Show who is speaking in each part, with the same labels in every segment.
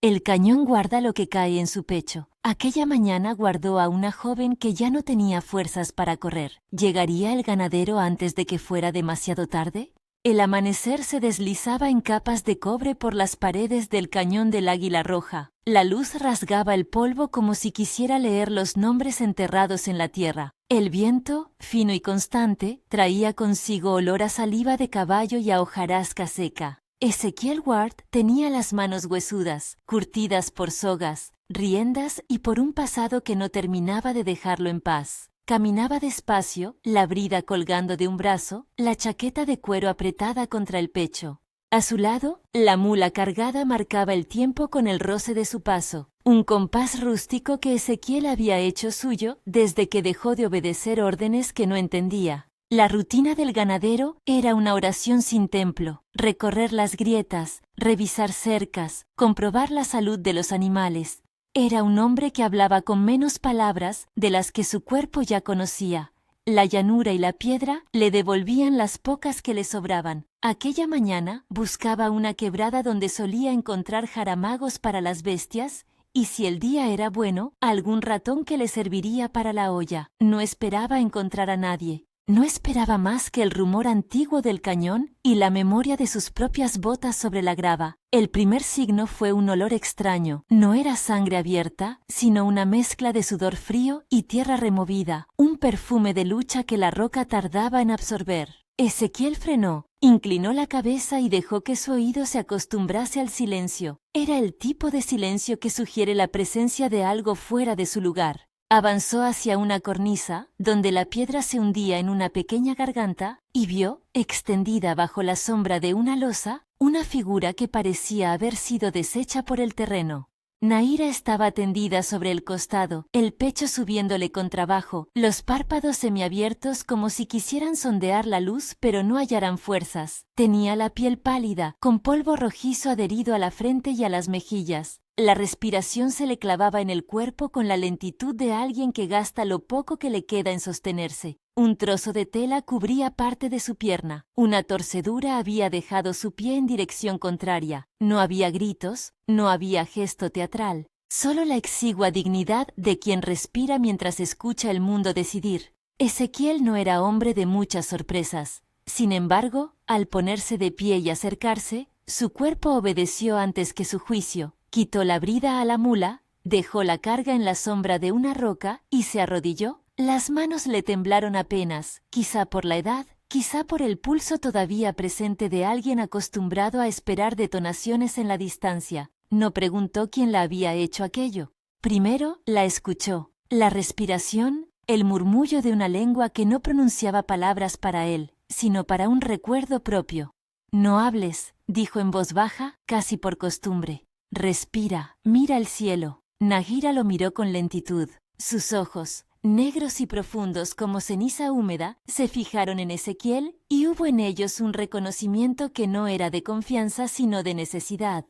Speaker 1: El cañón guarda lo que cae en su pecho. Aquella mañana guardó a una joven que ya no tenía fuerzas para correr. ¿Llegaría el ganadero antes de que fuera demasiado tarde? El amanecer se deslizaba en capas de cobre por las paredes del cañón del Águila Roja. La luz rasgaba el polvo como si quisiera leer los nombres enterrados en la tierra. El viento, fino y constante, traía consigo olor a saliva de caballo y a hojarasca seca. Ezequiel Ward tenía las manos huesudas, curtidas por sogas, riendas y por un pasado que no terminaba de dejarlo en paz. Caminaba despacio, la brida colgando de un brazo, la chaqueta de cuero apretada contra el pecho. A su lado, la mula cargada marcaba el tiempo con el roce de su paso, un compás rústico que Ezequiel había hecho suyo desde que dejó de obedecer órdenes que no entendía. La rutina del ganadero era una oración sin templo: recorrer las grietas, revisar cercas, comprobar la salud de los animales. Era un hombre que hablaba con menos palabras de las que su cuerpo ya conocía. La llanura y la piedra le devolvían las pocas que le sobraban. Aquella mañana buscaba una quebrada donde solía encontrar jaramagos para las bestias, y si el día era bueno, algún ratón que le serviría para la olla. No esperaba encontrar a nadie. No esperaba más que el rumor antiguo del cañón y la memoria de sus propias botas sobre la grava. El primer signo fue un olor extraño. No era sangre abierta, sino una mezcla de sudor frío y tierra removida, un perfume de lucha que la roca tardaba en absorber. Ezequiel frenó, inclinó la cabeza y dejó que su oído se acostumbrase al silencio. Era el tipo de silencio que sugiere la presencia de algo fuera de su lugar. Avanzó hacia una cornisa, donde la piedra se hundía en una pequeña garganta, y vio, extendida bajo la sombra de una losa, una figura que parecía haber sido deshecha por el terreno. Nahira estaba tendida sobre el costado, el pecho subiéndole con trabajo, los párpados semiabiertos como si quisieran sondear la luz pero no hallaran fuerzas. Tenía la piel pálida, con polvo rojizo adherido a la frente y a las mejillas. La respiración se le clavaba en el cuerpo con la lentitud de alguien que gasta lo poco que le queda en sostenerse. Un trozo de tela cubría parte de su pierna. Una torcedura había dejado su pie en dirección contraria. No había gritos, no había gesto teatral. Solo la exigua dignidad de quien respira mientras escucha el mundo decidir. Ezequiel no era hombre de muchas sorpresas. Sin embargo, al ponerse de pie y acercarse, su cuerpo obedeció antes que su juicio. Quitó la brida a la mula, dejó la carga en la sombra de una roca y se arrodilló. Las manos le temblaron apenas, quizá por la edad, quizá por el pulso todavía presente de alguien acostumbrado a esperar detonaciones en la distancia. No preguntó quién la había hecho aquello. Primero la escuchó. La respiración, el murmullo de una lengua que no pronunciaba palabras para él, sino para un recuerdo propio. «No hables», dijo en voz baja, casi por costumbre. «Respira, mira el cielo». Nahira lo miró con lentitud. Sus ojos, negros y profundos como ceniza húmeda, se fijaron en Ezequiel y hubo en ellos un reconocimiento que no era de confianza sino de necesidad.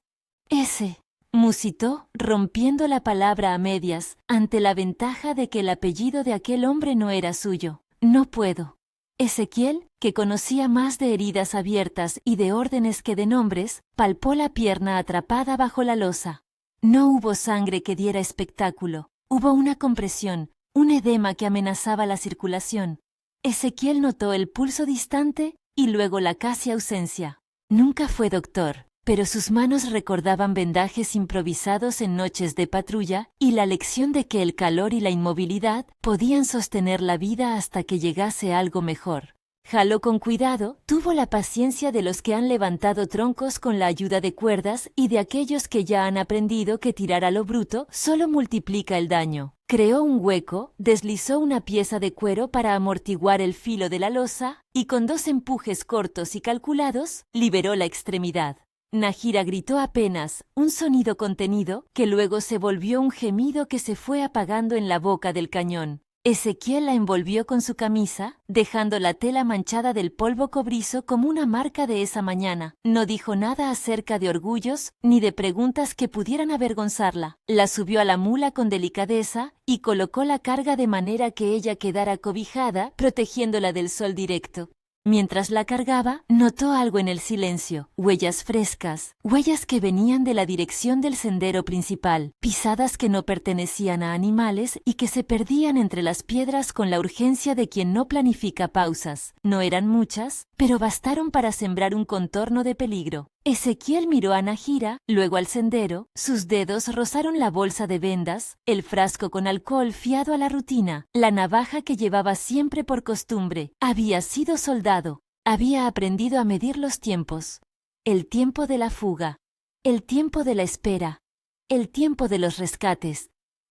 Speaker 1: «Ese», musitó, rompiendo la palabra a medias, ante la ventaja de que el apellido de aquel hombre no era suyo. «No puedo». Ezequiel, que conocía más de heridas abiertas y de órdenes que de nombres, palpó la pierna atrapada bajo la losa. No hubo sangre que diera espectáculo. Hubo una compresión, un edema que amenazaba la circulación. Ezequiel notó el pulso distante y luego la casi ausencia. Nunca fue doctor, pero sus manos recordaban vendajes improvisados en noches de patrulla y la lección de que el calor y la inmovilidad podían sostener la vida hasta que llegase algo mejor. Jaló con cuidado, tuvo la paciencia de los que han levantado troncos con la ayuda de cuerdas y de aquellos que ya han aprendido que tirar a lo bruto solo multiplica el daño. Creó un hueco, deslizó una pieza de cuero para amortiguar el filo de la losa y con 2 empujes cortos y calculados, liberó la extremidad. Nahira gritó apenas, un sonido contenido, que luego se volvió un gemido que se fue apagando en la boca del cañón. Ezequiel la envolvió con su camisa, dejando la tela manchada del polvo cobrizo como una marca de esa mañana. No dijo nada acerca de orgullos ni de preguntas que pudieran avergonzarla. La subió a la mula con delicadeza y colocó la carga de manera que ella quedara cobijada, protegiéndola del sol directo. Mientras la cargaba, notó algo en el silencio, huellas frescas, huellas que venían de la dirección del sendero principal, pisadas que no pertenecían a animales y que se perdían entre las piedras con la urgencia de quien no planifica pausas. No eran muchas, pero bastaron para sembrar un contorno de peligro. Ezequiel miró a Nahira, luego al sendero, sus dedos rozaron la bolsa de vendas, el frasco con alcohol fiado a la rutina, la navaja que llevaba siempre por costumbre. Había sido soldado, había aprendido a medir los tiempos. El tiempo de la fuga, el tiempo de la espera, el tiempo de los rescates.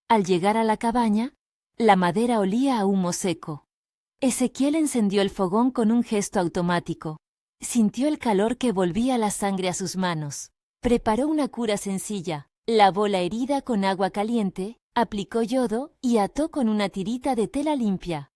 Speaker 1: Al llegar a la cabaña, la madera olía a humo seco. Ezequiel encendió el fogón con un gesto automático. Sintió el calor que volvía la sangre a sus manos. Preparó una cura sencilla, lavó la herida con agua caliente, aplicó yodo y ató con una tirita de tela limpia.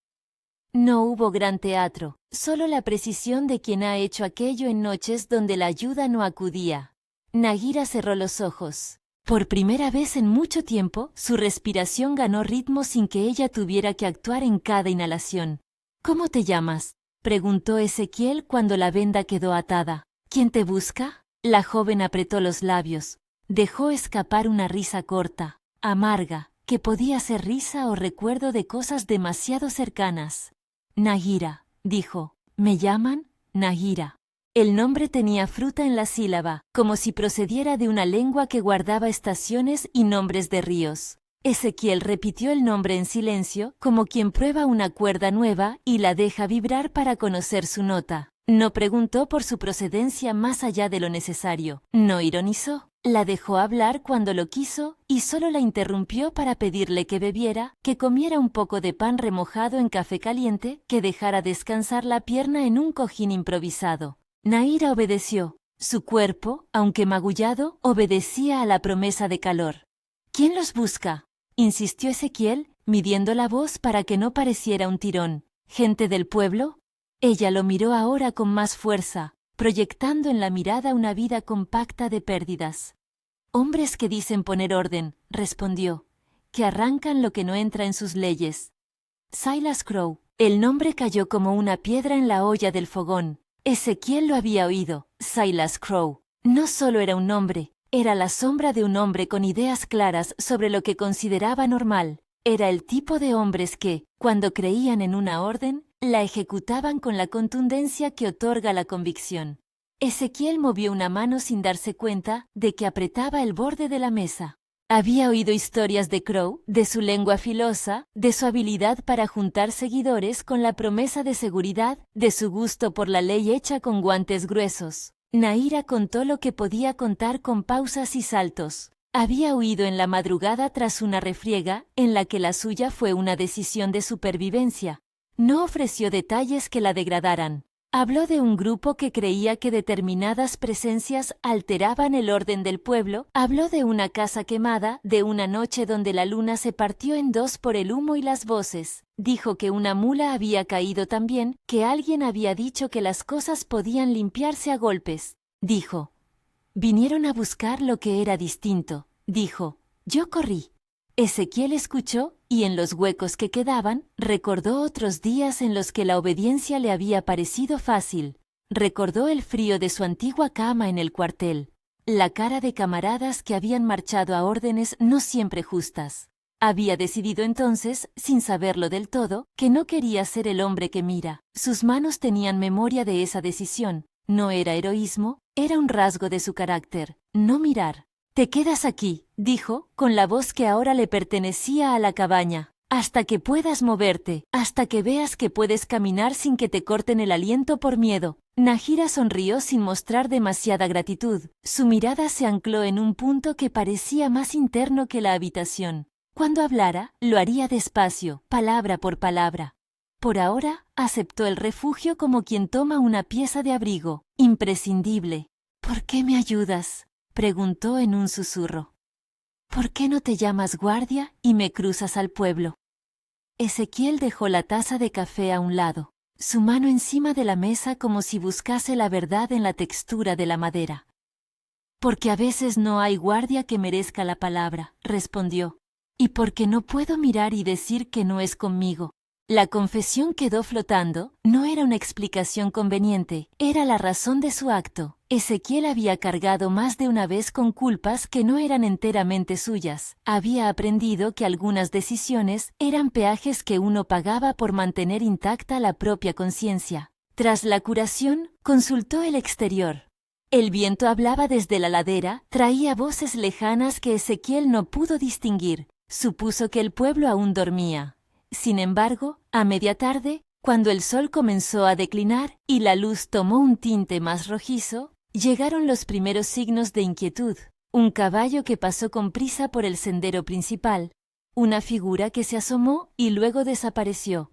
Speaker 1: No hubo gran teatro, solo la precisión de quien ha hecho aquello en noches donde la ayuda no acudía. Nahira cerró los ojos. Por primera vez en mucho tiempo, su respiración ganó ritmo sin que ella tuviera que actuar en cada inhalación. ¿Cómo te llamas?, preguntó Ezequiel cuando la venda quedó atada. ¿Quién te busca? La joven apretó los labios. Dejó escapar una risa corta, amarga, que podía ser risa o recuerdo de cosas demasiado cercanas. Nahira, dijo. ¿Me llaman? Nahira. El nombre tenía fruta en la sílaba, como si procediera de una lengua que guardaba estaciones y nombres de ríos. Ezequiel repitió el nombre en silencio, como quien prueba una cuerda nueva y la deja vibrar para conocer su nota. No preguntó por su procedencia más allá de lo necesario. No ironizó. La dejó hablar cuando lo quiso y solo la interrumpió para pedirle que bebiera, que comiera un poco de pan remojado en café caliente, que dejara descansar la pierna en un cojín improvisado. Nahira obedeció. Su cuerpo, aunque magullado, obedecía a la promesa de calor. ¿Quién los busca?, insistió Ezequiel, midiendo la voz para que no pareciera un tirón. ¿Gente del pueblo? Ella lo miró ahora con más fuerza, proyectando en la mirada una vida compacta de pérdidas. Hombres que dicen poner orden, respondió, que arrancan lo que no entra en sus leyes. Silas Crow. El nombre cayó como una piedra en la olla del fogón. Ezequiel lo había oído. Silas Crow. No solo era un nombre, era la sombra de un hombre con ideas claras sobre lo que consideraba normal. Era el tipo de hombres que, cuando creían en una orden, la ejecutaban con la contundencia que otorga la convicción. Ezequiel movió una mano sin darse cuenta de que apretaba el borde de la mesa. Había oído historias de Crow, de su lengua filosa, de su habilidad para juntar seguidores con la promesa de seguridad, de su gusto por la ley hecha con guantes gruesos. Nahira contó lo que podía contar con pausas y saltos. Había huido en la madrugada tras una refriega, en la que la suya fue una decisión de supervivencia. No ofreció detalles que la degradaran. Habló de un grupo que creía que determinadas presencias alteraban el orden del pueblo. Habló de una casa quemada, de una noche donde la luna se partió en dos por el humo y las voces. Dijo que una mula había caído también, que alguien había dicho que las cosas podían limpiarse a golpes. Dijo, vinieron a buscar lo que era distinto. Dijo, yo corrí. Ezequiel escuchó, y en los huecos que quedaban, recordó otros días en los que la obediencia le había parecido fácil. Recordó el frío de su antigua cama en el cuartel, la cara de camaradas que habían marchado a órdenes no siempre justas. Había decidido entonces, sin saberlo del todo, que no quería ser el hombre que mira. Sus manos tenían memoria de esa decisión. No era heroísmo, era un rasgo de su carácter, no mirar. «Te quedas aquí», dijo, con la voz que ahora le pertenecía a la cabaña, «hasta que puedas moverte, hasta que veas que puedes caminar sin que te corten el aliento por miedo». Nahira sonrió sin mostrar demasiada gratitud. Su mirada se ancló en un punto que parecía más interno que la habitación. Cuando hablara, lo haría despacio, palabra por palabra. Por ahora, aceptó el refugio como quien toma una pieza de abrigo, imprescindible. «¿Por qué me ayudas?», preguntó en un susurro. «¿Por qué no te llamas guardia y me cruzas al pueblo?». Ezequiel dejó la taza de café a un lado, su mano encima de la mesa como si buscase la verdad en la textura de la madera. «Porque a veces no hay guardia que merezca la palabra», respondió, «y porque no puedo mirar y decir que no es conmigo». La confesión quedó flotando, no era una explicación conveniente, era la razón de su acto. Ezequiel había cargado más de una vez con culpas que no eran enteramente suyas. Había aprendido que algunas decisiones eran peajes que uno pagaba por mantener intacta la propia conciencia. Tras la curación, consultó el exterior. El viento hablaba desde la ladera, traía voces lejanas que Ezequiel no pudo distinguir. Supuso que el pueblo aún dormía. Sin embargo, a media tarde, cuando el sol comenzó a declinar y la luz tomó un tinte más rojizo, llegaron los primeros signos de inquietud. Un caballo que pasó con prisa por el sendero principal, una figura que se asomó y luego desapareció.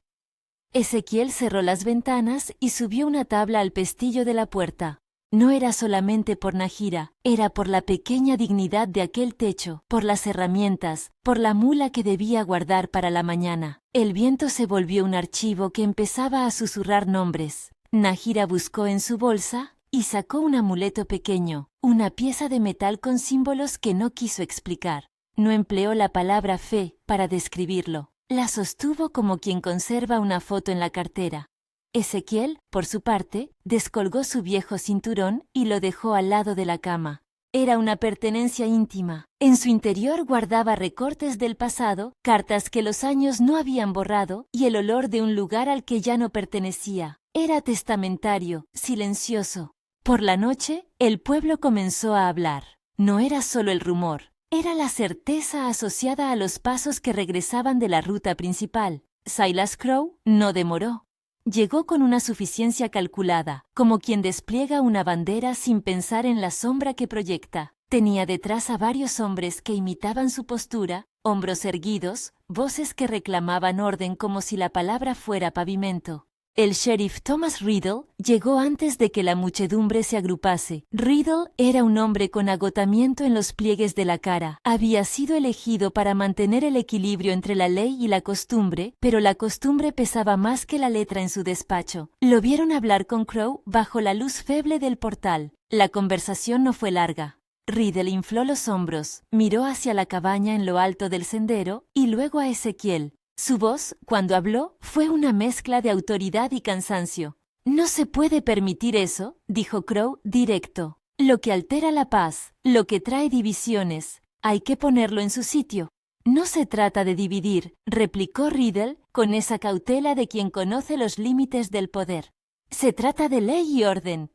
Speaker 1: Ezequiel cerró las ventanas y subió una tabla al pestillo de la puerta. No era solamente por Nahira, era por la pequeña dignidad de aquel techo, por las herramientas, por la mula que debía guardar para la mañana. El viento se volvió un archivo que empezaba a susurrar nombres. Nahira buscó en su bolsa y sacó un amuleto pequeño, una pieza de metal con símbolos que no quiso explicar. No empleó la palabra fe para describirlo. La sostuvo como quien conserva una foto en la cartera. Ezequiel, por su parte, descolgó su viejo cinturón y lo dejó al lado de la cama. Era una pertenencia íntima. En su interior guardaba recortes del pasado, cartas que los años no habían borrado y el olor de un lugar al que ya no pertenecía. Era testamentario, silencioso. Por la noche, el pueblo comenzó a hablar. No era solo el rumor, era la certeza asociada a los pasos que regresaban de la ruta principal. Silas Crow no demoró. Llegó con una suficiencia calculada, como quien despliega una bandera sin pensar en la sombra que proyecta. Tenía detrás a varios hombres que imitaban su postura, hombros erguidos, voces que reclamaban orden como si la palabra fuera pavimento. El sheriff Thomas Riddle llegó antes de que la muchedumbre se agrupase. Riddle era un hombre con agotamiento en los pliegues de la cara. Había sido elegido para mantener el equilibrio entre la ley y la costumbre, pero la costumbre pesaba más que la letra en su despacho. Lo vieron hablar con Crow bajo la luz feble del portal. La conversación no fue larga. Riddle infló los hombros, miró hacia la cabaña en lo alto del sendero y luego a Ezequiel. Su voz, cuando habló, fue una mezcla de autoridad y cansancio. «No se puede permitir eso», dijo Crow directo. «Lo que altera la paz, lo que trae divisiones, hay que ponerlo en su sitio». «No se trata de dividir», replicó Riddle con esa cautela de quien conoce los límites del poder. «Se trata de ley y orden».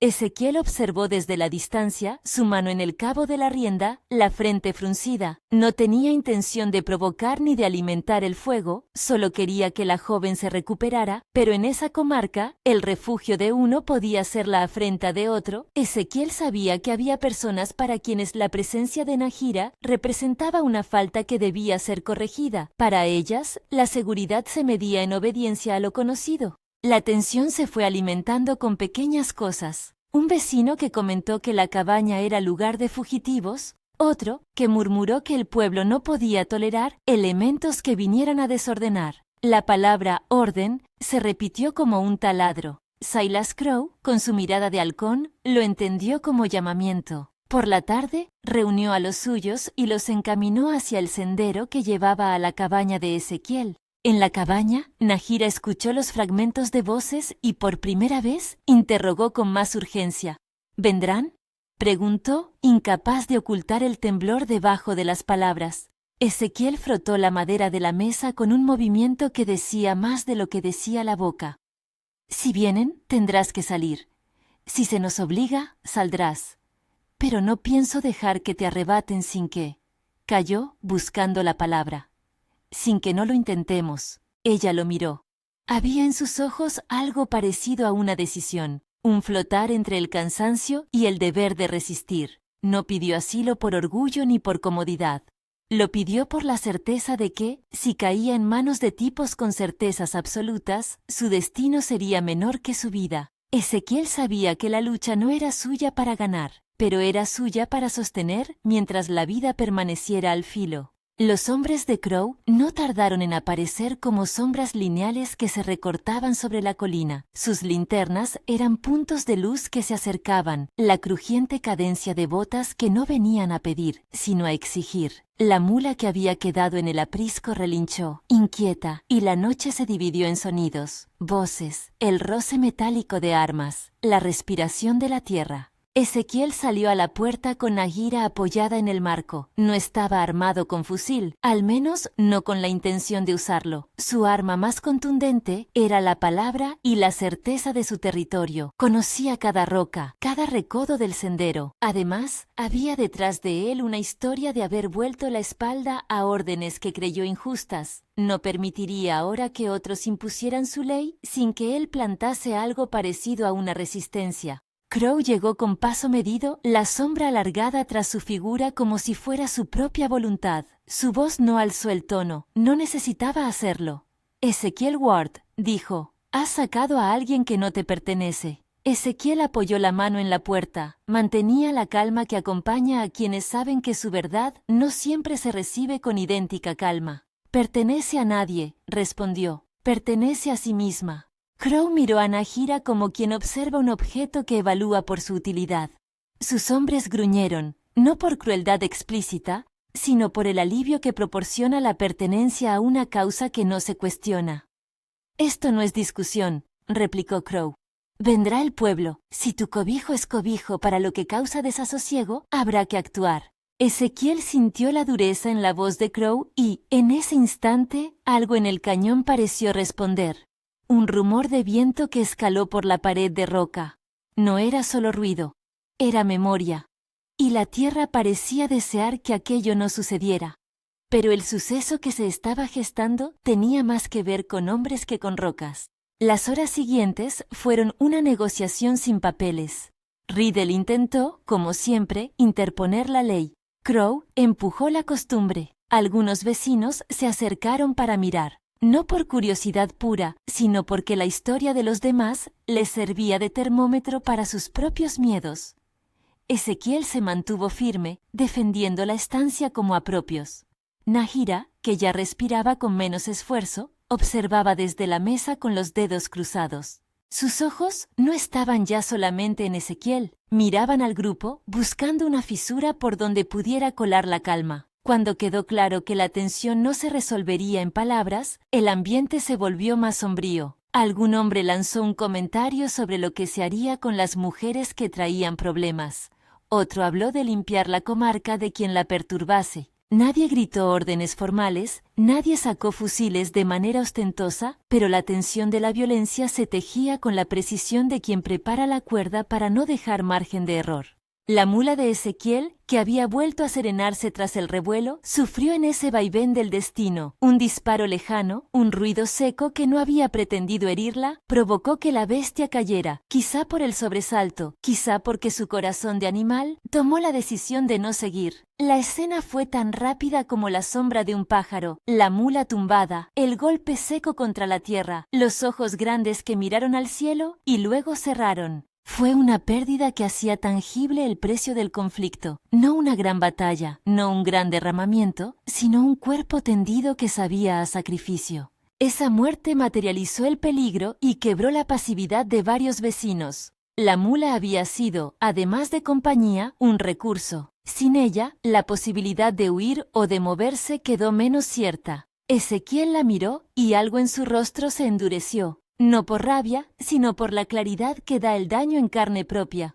Speaker 1: Ezequiel observó desde la distancia, su mano en el cabo de la rienda, la frente fruncida. No tenía intención de provocar ni de alimentar el fuego, solo quería que la joven se recuperara, pero en esa comarca, el refugio de uno podía ser la afrenta de otro. Ezequiel sabía que había personas para quienes la presencia de Nahira representaba una falta que debía ser corregida. Para ellas, la seguridad se medía en obediencia a lo conocido. La tensión se fue alimentando con pequeñas cosas. Un vecino que comentó que la cabaña era lugar de fugitivos, otro que murmuró que el pueblo no podía tolerar elementos que vinieran a desordenar. La palabra orden se repitió como un taladro. Silas Crow, con su mirada de halcón, lo entendió como llamamiento. Por la tarde, reunió a los suyos y los encaminó hacia el sendero que llevaba a la cabaña de Ezequiel. En la cabaña, Nahira escuchó los fragmentos de voces y por primera vez interrogó con más urgencia. ¿Vendrán?, preguntó, incapaz de ocultar el temblor debajo de las palabras. Ezequiel frotó la madera de la mesa con un movimiento que decía más de lo que decía la boca. Si vienen, tendrás que salir. Si se nos obliga, saldrás. Pero no pienso dejar que te arrebaten sin que... Calló, buscando la palabra. Sin que no lo intentemos. Ella lo miró. Había en sus ojos algo parecido a una decisión, un flotar entre el cansancio y el deber de resistir. No pidió asilo por orgullo ni por comodidad. Lo pidió por la certeza de que, si caía en manos de tipos con certezas absolutas, su destino sería menor que su vida. Ezequiel sabía que la lucha no era suya para ganar, pero era suya para sostener mientras la vida permaneciera al filo. Los hombres de Crow no tardaron en aparecer como sombras lineales que se recortaban sobre la colina. Sus linternas eran puntos de luz que se acercaban, la crujiente cadencia de botas que no venían a pedir, sino a exigir. La mula que había quedado en el aprisco relinchó, inquieta, y la noche se dividió en sonidos, voces, el roce metálico de armas, la respiración de la tierra. Ezequiel salió a la puerta con Nahira apoyada en el marco. No estaba armado con fusil, al menos no con la intención de usarlo. Su arma más contundente era la palabra y la certeza de su territorio. Conocía cada roca, cada recodo del sendero. Además, había detrás de él una historia de haber vuelto la espalda a órdenes que creyó injustas. No permitiría ahora que otros impusieran su ley sin que él plantase algo parecido a una resistencia. Crow llegó con paso medido, la sombra alargada tras su figura como si fuera su propia voluntad. Su voz no alzó el tono, no necesitaba hacerlo. Ezequiel Ward, dijo, has sacado a alguien que no te pertenece. Ezequiel apoyó la mano en la puerta, mantenía la calma que acompaña a quienes saben que su verdad no siempre se recibe con idéntica calma. Pertenece a nadie, respondió, pertenece a sí misma. Crow miró a Nahira como quien observa un objeto que evalúa por su utilidad. Sus hombres gruñeron, no por crueldad explícita, sino por el alivio que proporciona la pertenencia a una causa que no se cuestiona. Esto no es discusión, replicó Crow. Vendrá el pueblo. Si tu cobijo es cobijo para lo que causa desasosiego, habrá que actuar. Ezequiel sintió la dureza en la voz de Crow y, en ese instante, algo en el cañón pareció responder. Un rumor de viento que escaló por la pared de roca. No era solo ruido, era memoria. Y la tierra parecía desear que aquello no sucediera. Pero el suceso que se estaba gestando tenía más que ver con hombres que con rocas. Las horas siguientes fueron una negociación sin papeles. Riddle intentó, como siempre, interponer la ley. Crow empujó la costumbre. Algunos vecinos se acercaron para mirar. No por curiosidad pura, sino porque la historia de los demás les servía de termómetro para sus propios miedos. Ezequiel se mantuvo firme, defendiendo la estancia como a propios. Nahira, que ya respiraba con menos esfuerzo, observaba desde la mesa con los dedos cruzados. Sus ojos no estaban ya solamente en Ezequiel, miraban al grupo buscando una fisura por donde pudiera colar la calma. Cuando quedó claro que la tensión no se resolvería en palabras, el ambiente se volvió más sombrío. Algún hombre lanzó un comentario sobre lo que se haría con las mujeres que traían problemas. Otro habló de limpiar la comarca de quien la perturbase. Nadie gritó órdenes formales, nadie sacó fusiles de manera ostentosa, pero la tensión de la violencia se tejía con la precisión de quien prepara la cuerda para no dejar margen de error. La mula de Ezequiel, que había vuelto a serenarse tras el revuelo, sufrió en ese vaivén del destino. Un disparo lejano, un ruido seco que no había pretendido herirla, provocó que la bestia cayera, quizá por el sobresalto, quizá porque su corazón de animal tomó la decisión de no seguir. La escena fue tan rápida como la sombra de un pájaro, la mula tumbada, el golpe seco contra la tierra, los ojos grandes que miraron al cielo y luego cerraron. Fue una pérdida que hacía tangible el precio del conflicto. No una gran batalla, no un gran derramamiento, sino un cuerpo tendido que sabía a sacrificio. Esa muerte materializó el peligro y quebró la pasividad de varios vecinos. La mula había sido, además de compañía, un recurso. Sin ella, la posibilidad de huir o de moverse quedó menos cierta. Ezequiel la miró y algo en su rostro se endureció. No por rabia, sino por la claridad que da el daño en carne propia.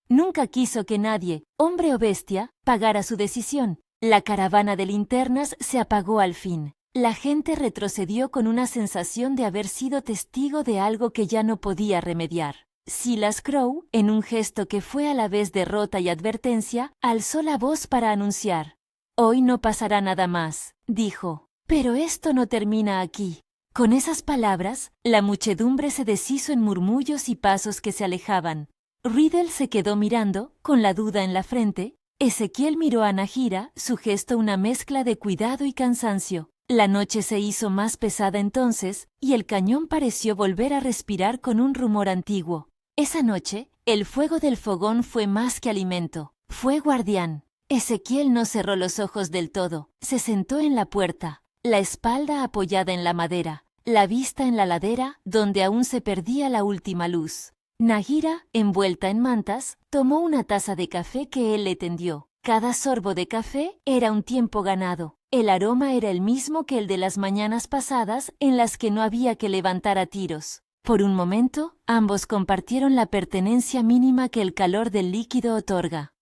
Speaker 1: Nunca quiso que nadie, hombre o bestia, pagara su decisión. La caravana de linternas se apagó al fin. La gente retrocedió con una sensación de haber sido testigo de algo que ya no podía remediar. Silas Crow, en un gesto que fue a la vez derrota y advertencia, alzó la voz para anunciar. «Hoy no pasará nada más», dijo. «Pero esto no termina aquí». Con esas palabras, la muchedumbre se deshizo en murmullos y pasos que se alejaban. Riddle se quedó mirando, con la duda en la frente. Ezequiel miró a Nahira, su gesto una mezcla de cuidado y cansancio. La noche se hizo más pesada entonces, y el cañón pareció volver a respirar con un rumor antiguo. Esa noche, el fuego del fogón fue más que alimento, fue guardián. Ezequiel no cerró los ojos del todo. Se sentó en la puerta, la espalda apoyada en la madera, la vista en la ladera, donde aún se perdía la última luz. Nahira, envuelta en mantas, tomó una taza de café que él le tendió. Cada sorbo de café era un tiempo ganado. El aroma era el mismo que el de las mañanas pasadas en las que no había que levantar a tiros. Por un momento, ambos compartieron la pertenencia mínima que el calor del líquido otorga.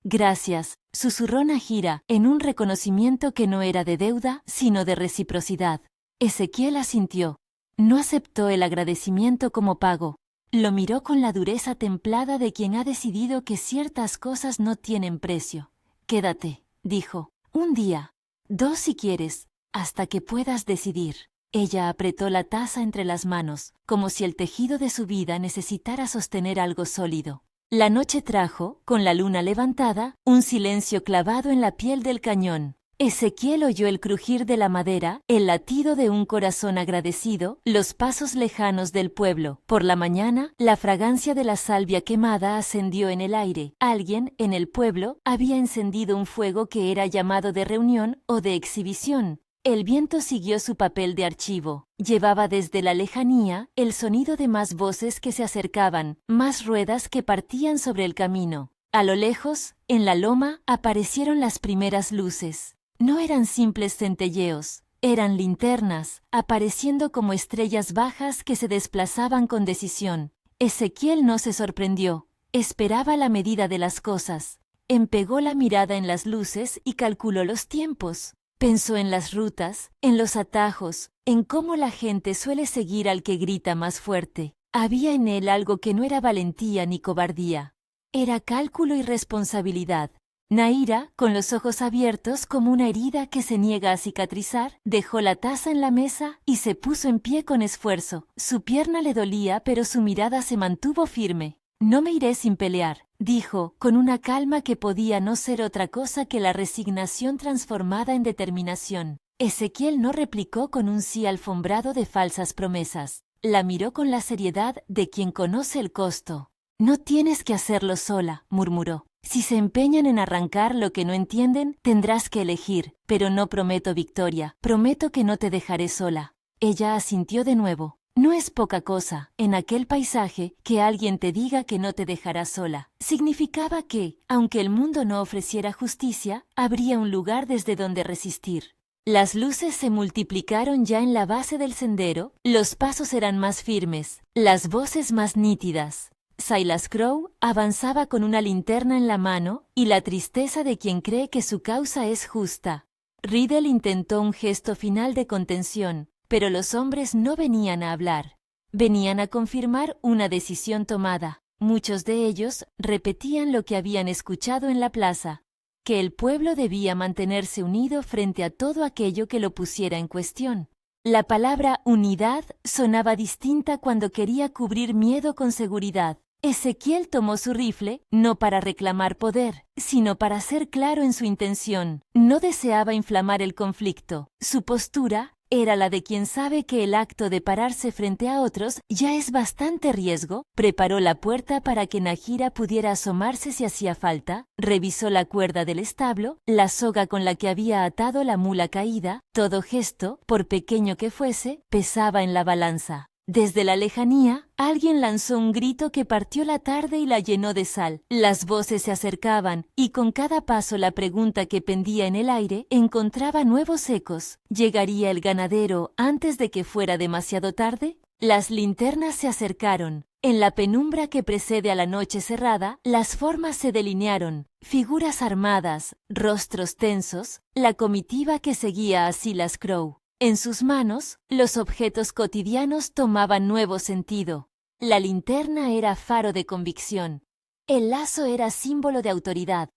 Speaker 1: Gracias, susurró Nahira, en un reconocimiento que no era de deuda, sino de reciprocidad. Ezequiel asintió. No aceptó el agradecimiento como pago. Lo miró con la dureza templada de quien ha decidido que ciertas cosas no tienen precio. Quédate, dijo. Un día. 2 si quieres, hasta que puedas decidir. Ella apretó la taza entre las manos, como si el tejido de su vida necesitara sostener algo sólido. La noche trajo, con la luna levantada, un silencio clavado en la piel del cañón. Ezequiel oyó el crujir de la madera, el latido de un corazón agradecido, los pasos lejanos del pueblo. Por la mañana, la fragancia de la salvia quemada ascendió en el aire. Alguien, en el pueblo, había encendido un fuego que era llamado de reunión o de exhibición. El viento siguió su papel de archivo. Llevaba desde la lejanía el sonido de más voces que se acercaban, más ruedas que partían sobre el camino. A lo lejos, en la loma, aparecieron las primeras luces. No eran simples centelleos, eran linternas, apareciendo como estrellas bajas que se desplazaban con decisión. Ezequiel no se sorprendió, esperaba la medida de las cosas. Empegó la mirada en las luces y calculó los tiempos. Pensó en las rutas, en los atajos, en cómo la gente suele seguir al que grita más fuerte. Había en él algo que no era valentía ni cobardía. Era cálculo y responsabilidad. Nahira, con los ojos abiertos como una herida que se niega a cicatrizar, dejó la taza en la mesa y se puso en pie con esfuerzo. Su pierna le dolía, pero su mirada se mantuvo firme. No me iré sin pelear, dijo, con una calma que podía no ser otra cosa que la resignación transformada en determinación. Ezequiel no replicó con un sí alfombrado de falsas promesas. La miró con la seriedad de quien conoce el costo. No tienes que hacerlo sola, murmuró. Si se empeñan en arrancar lo que no entienden, tendrás que elegir, pero no prometo victoria, prometo que no te dejaré sola. Ella asintió de nuevo. No es poca cosa, en aquel paisaje, que alguien te diga que no te dejará sola. Significaba que, aunque el mundo no ofreciera justicia, habría un lugar desde donde resistir. Las luces se multiplicaron ya en la base del sendero, los pasos eran más firmes, las voces más nítidas. Silas Crow avanzaba con una linterna en la mano y la tristeza de quien cree que su causa es justa. Riddle intentó un gesto final de contención, pero los hombres no venían a hablar. Venían a confirmar una decisión tomada. Muchos de ellos repetían lo que habían escuchado en la plaza, que el pueblo debía mantenerse unido frente a todo aquello que lo pusiera en cuestión. La palabra unidad sonaba distinta cuando quería cubrir miedo con seguridad. Ezequiel tomó su rifle, no para reclamar poder, sino para ser claro en su intención. No deseaba inflamar el conflicto. Su postura era la de quien sabe que el acto de pararse frente a otros ya es bastante riesgo. Preparó la puerta para que Nahira pudiera asomarse si hacía falta, revisó la cuerda del establo, la soga con la que había atado la mula caída. Todo gesto, por pequeño que fuese, pesaba en la balanza. Desde la lejanía, alguien lanzó un grito que partió la tarde y la llenó de sal. Las voces se acercaban, y con cada paso la pregunta que pendía en el aire encontraba nuevos ecos. ¿Llegaría el ganadero antes de que fuera demasiado tarde? Las linternas se acercaron. En la penumbra que precede a la noche cerrada, las formas se delinearon. Figuras armadas, rostros tensos, la comitiva que seguía a Silas Crow. En sus manos, los objetos cotidianos tomaban nuevo sentido. La linterna era faro de convicción. El lazo era símbolo de autoridad.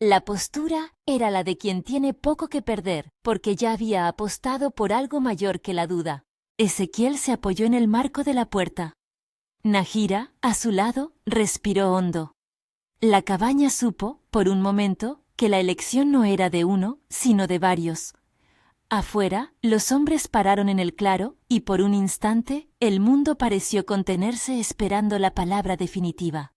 Speaker 1: La postura era la de quien tiene poco que perder, porque ya había apostado por algo mayor que la duda. Ezequiel se apoyó en el marco de la puerta. Nahira, a su lado, respiró hondo. La cabaña supo, por un momento, que la elección no era de uno, sino de varios. Afuera, los hombres pararon en el claro, y por un instante, el mundo pareció contenerse esperando la palabra definitiva.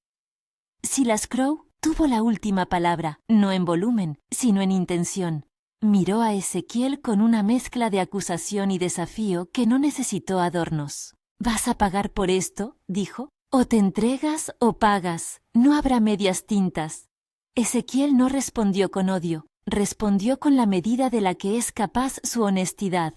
Speaker 1: Silas Crow, tuvo la última palabra, no en volumen, sino en intención. Miró a Ezequiel con una mezcla de acusación y desafío que no necesitó adornos. «¿Vas a pagar por esto?», dijo. «O te entregas o pagas, no habrá medias tintas». Ezequiel no respondió con odio, respondió con la medida de la que es capaz su honestidad.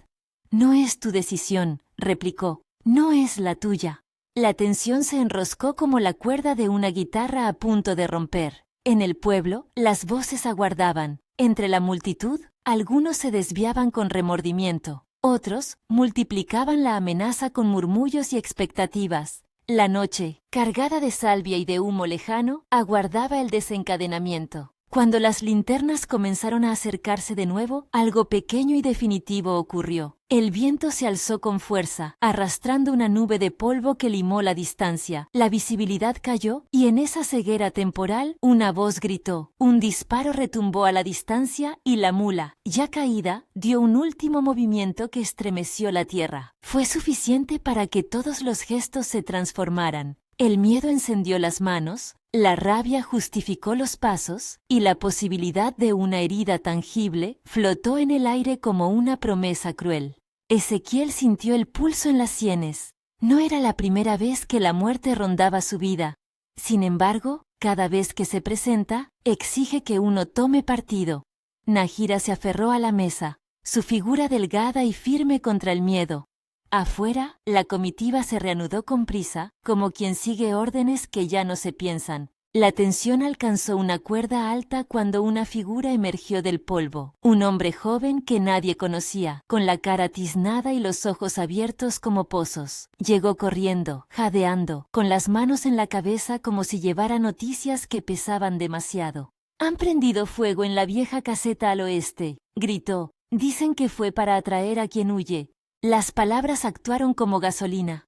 Speaker 1: «No es tu decisión», replicó, «no es la tuya». La tensión se enroscó como la cuerda de una guitarra a punto de romper. En el pueblo, las voces aguardaban. Entre la multitud, algunos se desviaban con remordimiento. Otros multiplicaban la amenaza con murmullos y expectativas. La noche, cargada de salvia y de humo lejano, aguardaba el desencadenamiento. Cuando las linternas comenzaron a acercarse de nuevo, algo pequeño y definitivo ocurrió. El viento se alzó con fuerza, arrastrando una nube de polvo que limó la distancia. La visibilidad cayó y en esa ceguera temporal una voz gritó. Un disparo retumbó a la distancia y la mula, ya caída, dio un último movimiento que estremeció la tierra. Fue suficiente para que todos los gestos se transformaran. El miedo encendió las manos, la rabia justificó los pasos y la posibilidad de una herida tangible flotó en el aire como una promesa cruel. Ezequiel sintió el pulso en las sienes. No era la primera vez que la muerte rondaba su vida. Sin embargo, cada vez que se presenta, exige que uno tome partido. Nahira se aferró a la mesa, su figura delgada y firme contra el miedo. Afuera, la comitiva se reanudó con prisa, como quien sigue órdenes que ya no se piensan. La tensión alcanzó una cuerda alta cuando una figura emergió del polvo. Un hombre joven que nadie conocía, con la cara tiznada y los ojos abiertos como pozos. Llegó corriendo, jadeando, con las manos en la cabeza como si llevara noticias que pesaban demasiado. «Han prendido fuego en la vieja caseta al oeste», gritó. «Dicen que fue para atraer a quien huye». Las palabras actuaron como gasolina.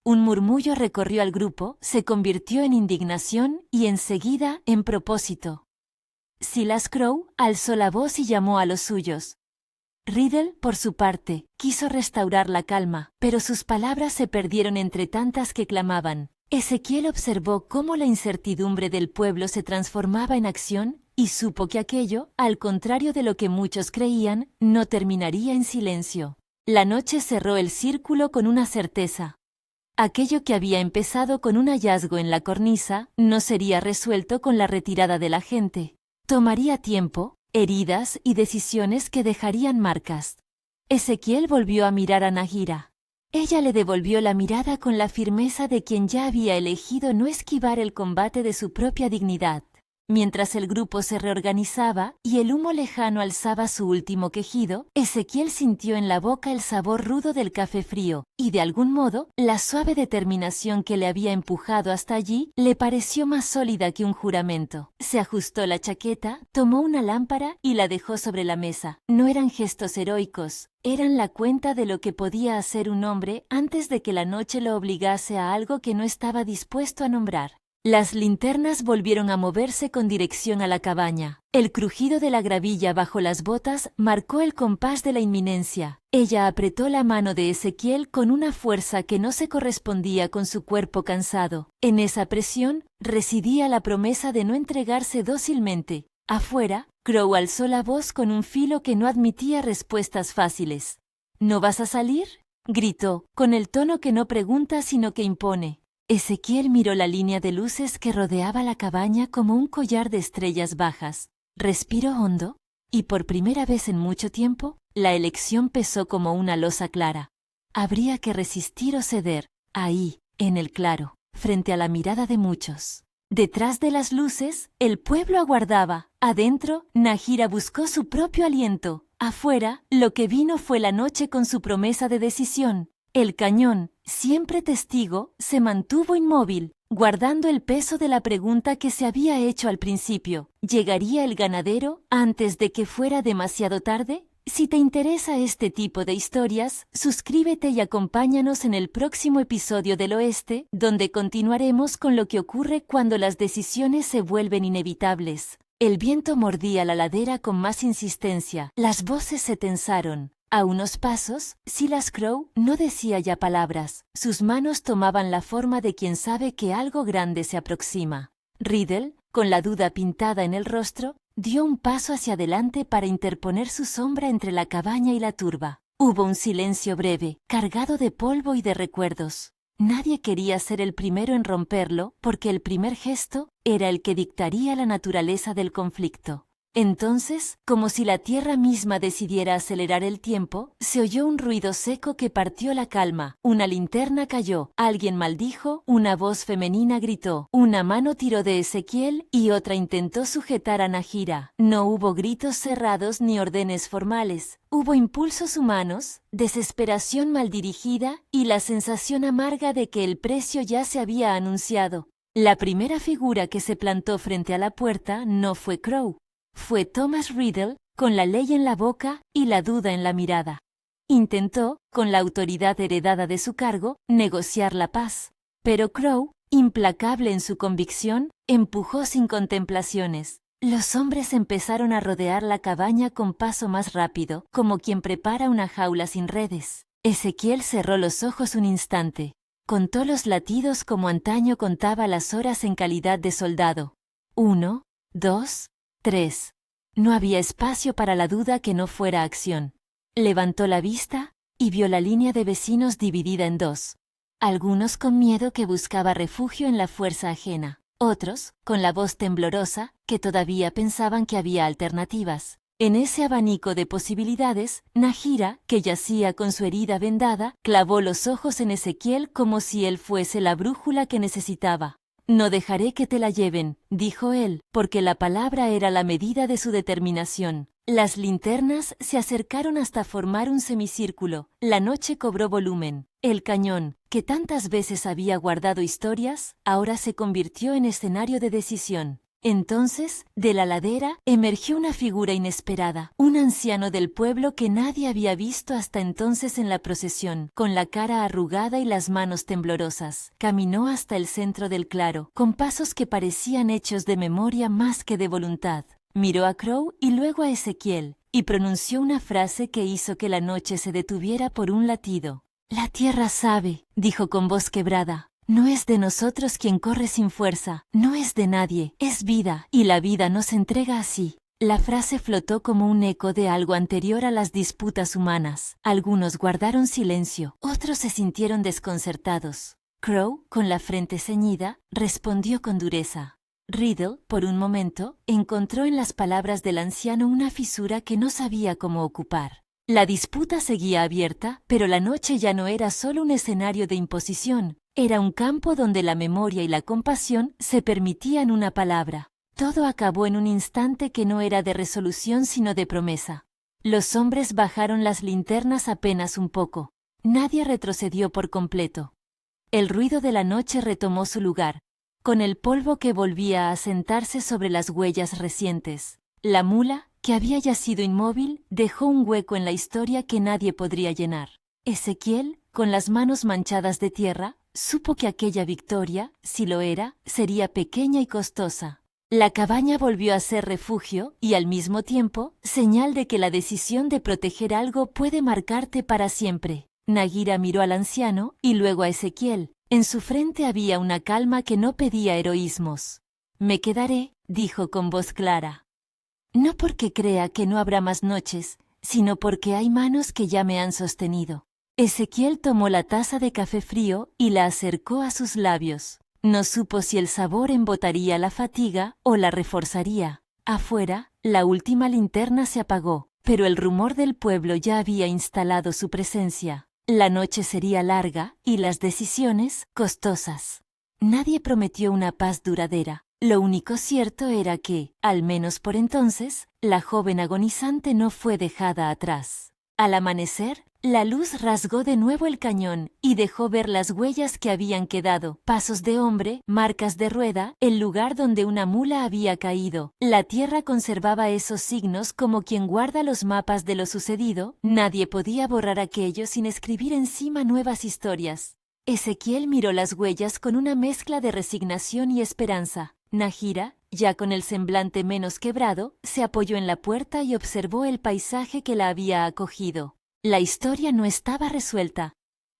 Speaker 1: Un murmullo recorrió al grupo, se convirtió en indignación y enseguida en propósito. Silas Crow alzó la voz y llamó a los suyos. Riddle, por su parte, quiso restaurar la calma, pero sus palabras se perdieron entre tantas que clamaban. Ezequiel observó cómo la incertidumbre del pueblo se transformaba en acción y supo que aquello, al contrario de lo que muchos creían, no terminaría en silencio. La noche cerró el círculo con una certeza. Aquello que había empezado con un hallazgo en la cornisa no sería resuelto con la retirada de la gente. Tomaría tiempo, heridas y decisiones que dejarían marcas. Ezequiel volvió a mirar a Nahira. Ella le devolvió la mirada con la firmeza de quien ya había elegido no esquivar el combate de su propia dignidad. Mientras el grupo se reorganizaba y el humo lejano alzaba su último quejido, Ezequiel sintió en la boca el sabor rudo del café frío, y de algún modo, la suave determinación que le había empujado hasta allí le pareció más sólida que un juramento. Se ajustó la chaqueta, tomó una lámpara y la dejó sobre la mesa. No eran gestos heroicos, eran la cuenta de lo que podía hacer un hombre antes de que la noche lo obligase a algo que no estaba dispuesto a nombrar. Las linternas volvieron a moverse con dirección a la cabaña. El crujido de la gravilla bajo las botas marcó el compás de la inminencia. Ella apretó la mano de Ezequiel con una fuerza que no se correspondía con su cuerpo cansado. En esa presión residía la promesa de no entregarse dócilmente. Afuera, Crow alzó la voz con un filo que no admitía respuestas fáciles. «¿No vas a salir?», gritó, con el tono que no pregunta sino que impone. Ezequiel miró la línea de luces que rodeaba la cabaña como un collar de estrellas bajas. Respiró hondo, y por primera vez en mucho tiempo, la elección pesó como una losa clara. Habría que resistir o ceder, ahí, en el claro, frente a la mirada de muchos. Detrás de las luces, el pueblo aguardaba. Adentro, Nahira buscó su propio aliento. Afuera, lo que vino fue la noche con su promesa de decisión. El cañón, siempre testigo, se mantuvo inmóvil, guardando el peso de la pregunta que se había hecho al principio. ¿Llegaría el ganadero antes de que fuera demasiado tarde? Si te interesa este tipo de historias, suscríbete y acompáñanos en el próximo episodio del Oeste, donde continuaremos con lo que ocurre cuando las decisiones se vuelven inevitables. El viento mordía la ladera con más insistencia, las voces se tensaron. A unos pasos, Silas Crow no decía ya palabras. Sus manos tomaban la forma de quien sabe que algo grande se aproxima. Riddle, con la duda pintada en el rostro, dio un paso hacia adelante para interponer su sombra entre la cabaña y la turba. Hubo un silencio breve, cargado de polvo y de recuerdos. Nadie quería ser el primero en romperlo, porque el primer gesto era el que dictaría la naturaleza del conflicto. Entonces, como si la tierra misma decidiera acelerar el tiempo, se oyó un ruido seco que partió la calma. Una linterna cayó, alguien maldijo, una voz femenina gritó, una mano tiró de Ezequiel y otra intentó sujetar a Nahira. No hubo gritos cerrados ni órdenes formales. Hubo impulsos humanos, desesperación mal dirigida y la sensación amarga de que el precio ya se había anunciado. La primera figura que se plantó frente a la puerta no fue Crow. Fue Thomas Riddle, con la ley en la boca y la duda en la mirada. Intentó, con la autoridad heredada de su cargo, negociar la paz. Pero Crow, implacable en su convicción, empujó sin contemplaciones. Los hombres empezaron a rodear la cabaña con paso más rápido, como quien prepara una jaula sin redes. Ezequiel cerró los ojos un instante. Contó los latidos como antaño contaba las horas en calidad de soldado. 1, 2, 3. No había espacio para la duda que no fuera acción. Levantó la vista y vio la línea de vecinos dividida en dos. Algunos con miedo que buscaba refugio en la fuerza ajena. Otros, con la voz temblorosa, que todavía pensaban que había alternativas. En ese abanico de posibilidades, Nahira, que yacía con su herida vendada, clavó los ojos en Ezequiel como si él fuese la brújula que necesitaba. «No dejaré que te la lleven», dijo él, porque la palabra era la medida de su determinación. Las linternas se acercaron hasta formar un semicírculo. La noche cobró volumen. El cañón, que tantas veces había guardado historias, ahora se convirtió en escenario de decisión. Entonces, de la ladera, emergió una figura inesperada, un anciano del pueblo que nadie había visto hasta entonces en la procesión, con la cara arrugada y las manos temblorosas. Caminó hasta el centro del claro, con pasos que parecían hechos de memoria más que de voluntad. Miró a Crow y luego a Ezequiel, y pronunció una frase que hizo que la noche se detuviera por un latido. «La tierra sabe», dijo con voz quebrada. «No es de nosotros quien corre sin fuerza, no es de nadie, es vida, y la vida nos entrega así». La frase flotó como un eco de algo anterior a las disputas humanas. Algunos guardaron silencio, otros se sintieron desconcertados. Crow, con la frente ceñida, respondió con dureza. Riddle, por un momento, encontró en las palabras del anciano una fisura que no sabía cómo ocupar. La disputa seguía abierta, pero la noche ya no era solo un escenario de imposición. Era un campo donde la memoria y la compasión se permitían una palabra. Todo acabó en un instante que no era de resolución sino de promesa. Los hombres bajaron las linternas apenas un poco. Nadie retrocedió por completo. El ruido de la noche retomó su lugar, con el polvo que volvía a sentarse sobre las huellas recientes. La mula, que había yacido inmóvil, dejó un hueco en la historia que nadie podría llenar. Ezequiel, con las manos manchadas de tierra, supo que aquella victoria, si lo era, sería pequeña y costosa. La cabaña volvió a ser refugio y, al mismo tiempo, señal de que la decisión de proteger algo puede marcarte para siempre. Nahira miró al anciano y luego a Ezequiel. En su frente había una calma que no pedía heroísmos. «Me quedaré», dijo con voz clara. «No porque crea que no habrá más noches, sino porque hay manos que ya me han sostenido». Ezequiel tomó la taza de café frío y la acercó a sus labios. No supo si el sabor embotaría la fatiga o la reforzaría. Afuera, la última linterna se apagó, pero el rumor del pueblo ya había instalado su presencia. La noche sería larga y las decisiones costosas. Nadie prometió una paz duradera. Lo único cierto era que, al menos por entonces, la joven agonizante no fue dejada atrás. Al amanecer, la luz rasgó de nuevo el cañón y dejó ver las huellas que habían quedado, pasos de hombre, marcas de rueda, el lugar donde una mula había caído. La tierra conservaba esos signos como quien guarda los mapas de lo sucedido. Nadie podía borrar aquello sin escribir encima nuevas historias. Ezequiel miró las huellas con una mezcla de resignación y esperanza. Nahira, ya con el semblante menos quebrado, se apoyó en la puerta y observó el paisaje que la había acogido. La historia no estaba resuelta.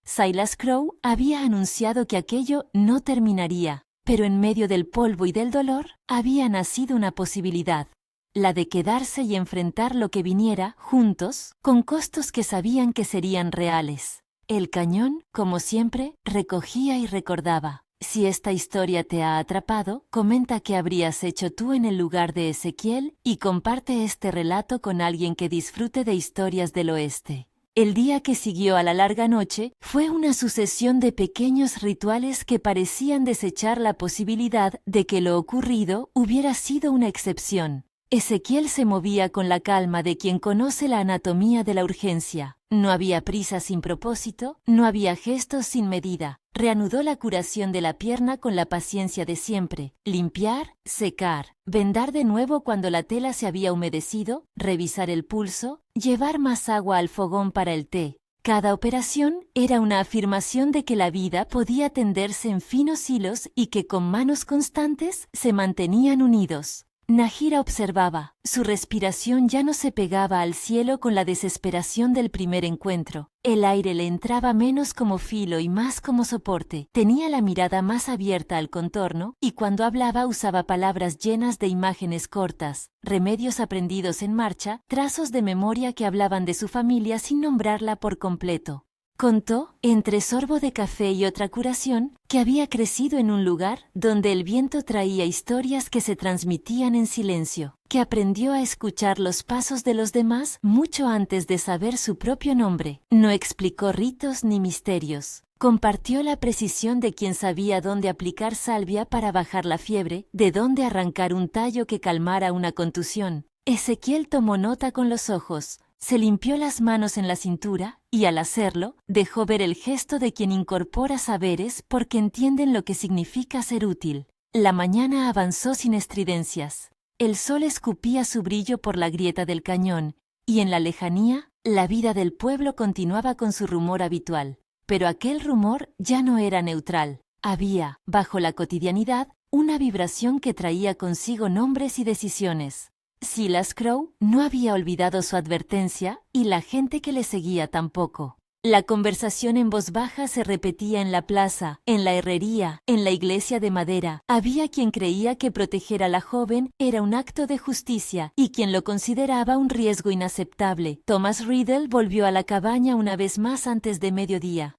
Speaker 1: Silas Crow había anunciado que aquello no terminaría. pero en medio del polvo y del dolor había nacido una posibilidad, la de quedarse y enfrentar lo que viniera juntos, con costos que sabían que serían reales. El cañón, como siempre, recogía y recordaba. Si esta historia te ha atrapado, comenta qué habrías hecho tú en el lugar de Ezequiel y comparte este relato con alguien que disfrute de historias del oeste. El día que siguió a la larga noche fue una sucesión de pequeños rituales que parecían desechar la posibilidad de que lo ocurrido hubiera sido una excepción. Ezequiel se movía con la calma de quien conoce la anatomía de la urgencia. No había prisa sin propósito, no había gestos sin medida. Reanudó la curación de la pierna con la paciencia de siempre. Limpiar, secar, vendar de nuevo cuando la tela se había humedecido, revisar el pulso, llevar más agua al fogón para el té. Cada operación era una afirmación de que la vida podía tenderse en finos hilos y que con manos constantes se mantenían unidos. Nahira observaba. Su respiración ya no se pegaba al cielo con la desesperación del primer encuentro. El aire le entraba menos como filo y más como soporte. Tenía la mirada más abierta al contorno y cuando hablaba usaba palabras llenas de imágenes cortas, remedios aprendidos en marcha, trazos de memoria que hablaban de su familia sin nombrarla por completo. Contó, entre sorbo de café y otra curación, que había crecido en un lugar donde el viento traía historias que se transmitían en silencio, que aprendió a escuchar los pasos de los demás mucho antes de saber su propio nombre. No explicó ritos ni misterios. Compartió la precisión de quien sabía dónde aplicar salvia para bajar la fiebre, de dónde arrancar un tallo que calmara una contusión. Ezequiel tomó nota con los ojos. Se limpió las manos en la cintura y al hacerlo, dejó ver el gesto de quien incorpora saberes porque entienden lo que significa ser útil. La mañana avanzó sin estridencias. El sol escupía su brillo por la grieta del cañón y en la lejanía, la vida del pueblo continuaba con su rumor habitual. Pero aquel rumor ya no era neutral. Había, bajo la cotidianidad, una vibración que traía consigo nombres y decisiones. Silas Crow no había olvidado su advertencia y la gente que le seguía tampoco. La conversación en voz baja se repetía en la plaza, en la herrería, en la iglesia de madera. Había quien creía que proteger a la joven era un acto de justicia y quien lo consideraba un riesgo inaceptable. Thomas Riddle volvió a la cabaña una vez más antes de mediodía.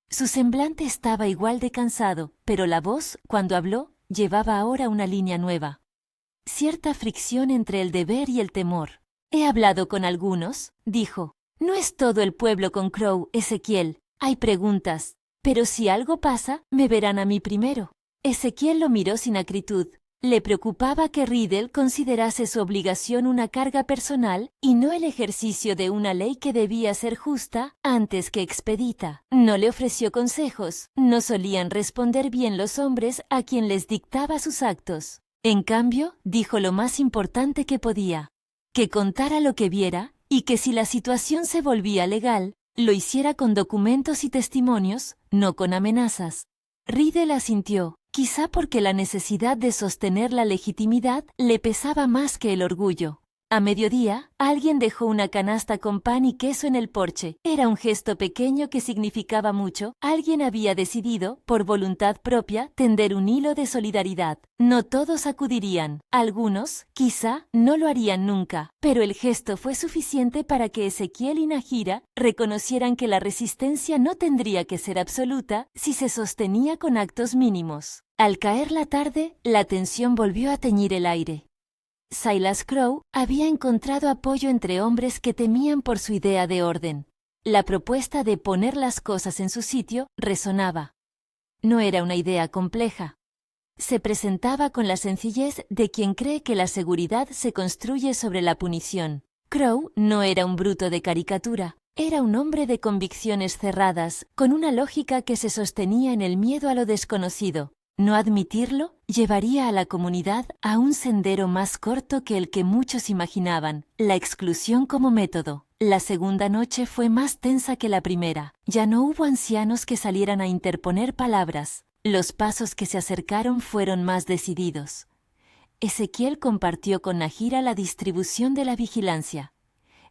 Speaker 1: Su semblante estaba igual de cansado, pero la voz, cuando habló, llevaba ahora una línea nueva. Cierta fricción entre el deber y el temor. He hablado con algunos, dijo. No es todo el pueblo con Crow, Ezequiel. Hay preguntas. Pero si algo pasa, me verán a mí primero. Ezequiel lo miró sin acritud. Le preocupaba que Riddle considerase su obligación una carga personal y no el ejercicio de una ley que debía ser justa antes que expedita. No le ofreció consejos. No solían responder bien los hombres a quien les dictaba sus actos. En cambio, dijo lo más importante que podía, que contara lo que viera y que si la situación se volvía legal, lo hiciera con documentos y testimonios, no con amenazas. Riddle asintió, quizá porque la necesidad de sostener la legitimidad le pesaba más que el orgullo. A mediodía, alguien dejó una canasta con pan y queso en el porche. Era un gesto pequeño que significaba mucho. Alguien había decidido, por voluntad propia, tender un hilo de solidaridad. No todos acudirían. Algunos, quizá, no lo harían nunca. Pero el gesto fue suficiente para que Ezequiel y Nahira reconocieran que la resistencia no tendría que ser absoluta si se sostenía con actos mínimos. Al caer la tarde, la tensión volvió a teñir el aire. Silas Crow había encontrado apoyo entre hombres que temían por su idea de orden. La propuesta de poner las cosas en su sitio resonaba. No era una idea compleja. Se presentaba con la sencillez de quien cree que la seguridad se construye sobre la punición. Crow no era un bruto de caricatura. Era un hombre de convicciones cerradas, con una lógica que se sostenía en el miedo a lo desconocido. No admitirlo llevaría a la comunidad a un sendero más corto que el que muchos imaginaban, la exclusión como método. La segunda noche fue más tensa que la primera. Ya no hubo ancianos que salieran a interponer palabras. Los pasos que se acercaron fueron más decididos. Ezequiel compartió con Nahira la distribución de la vigilancia.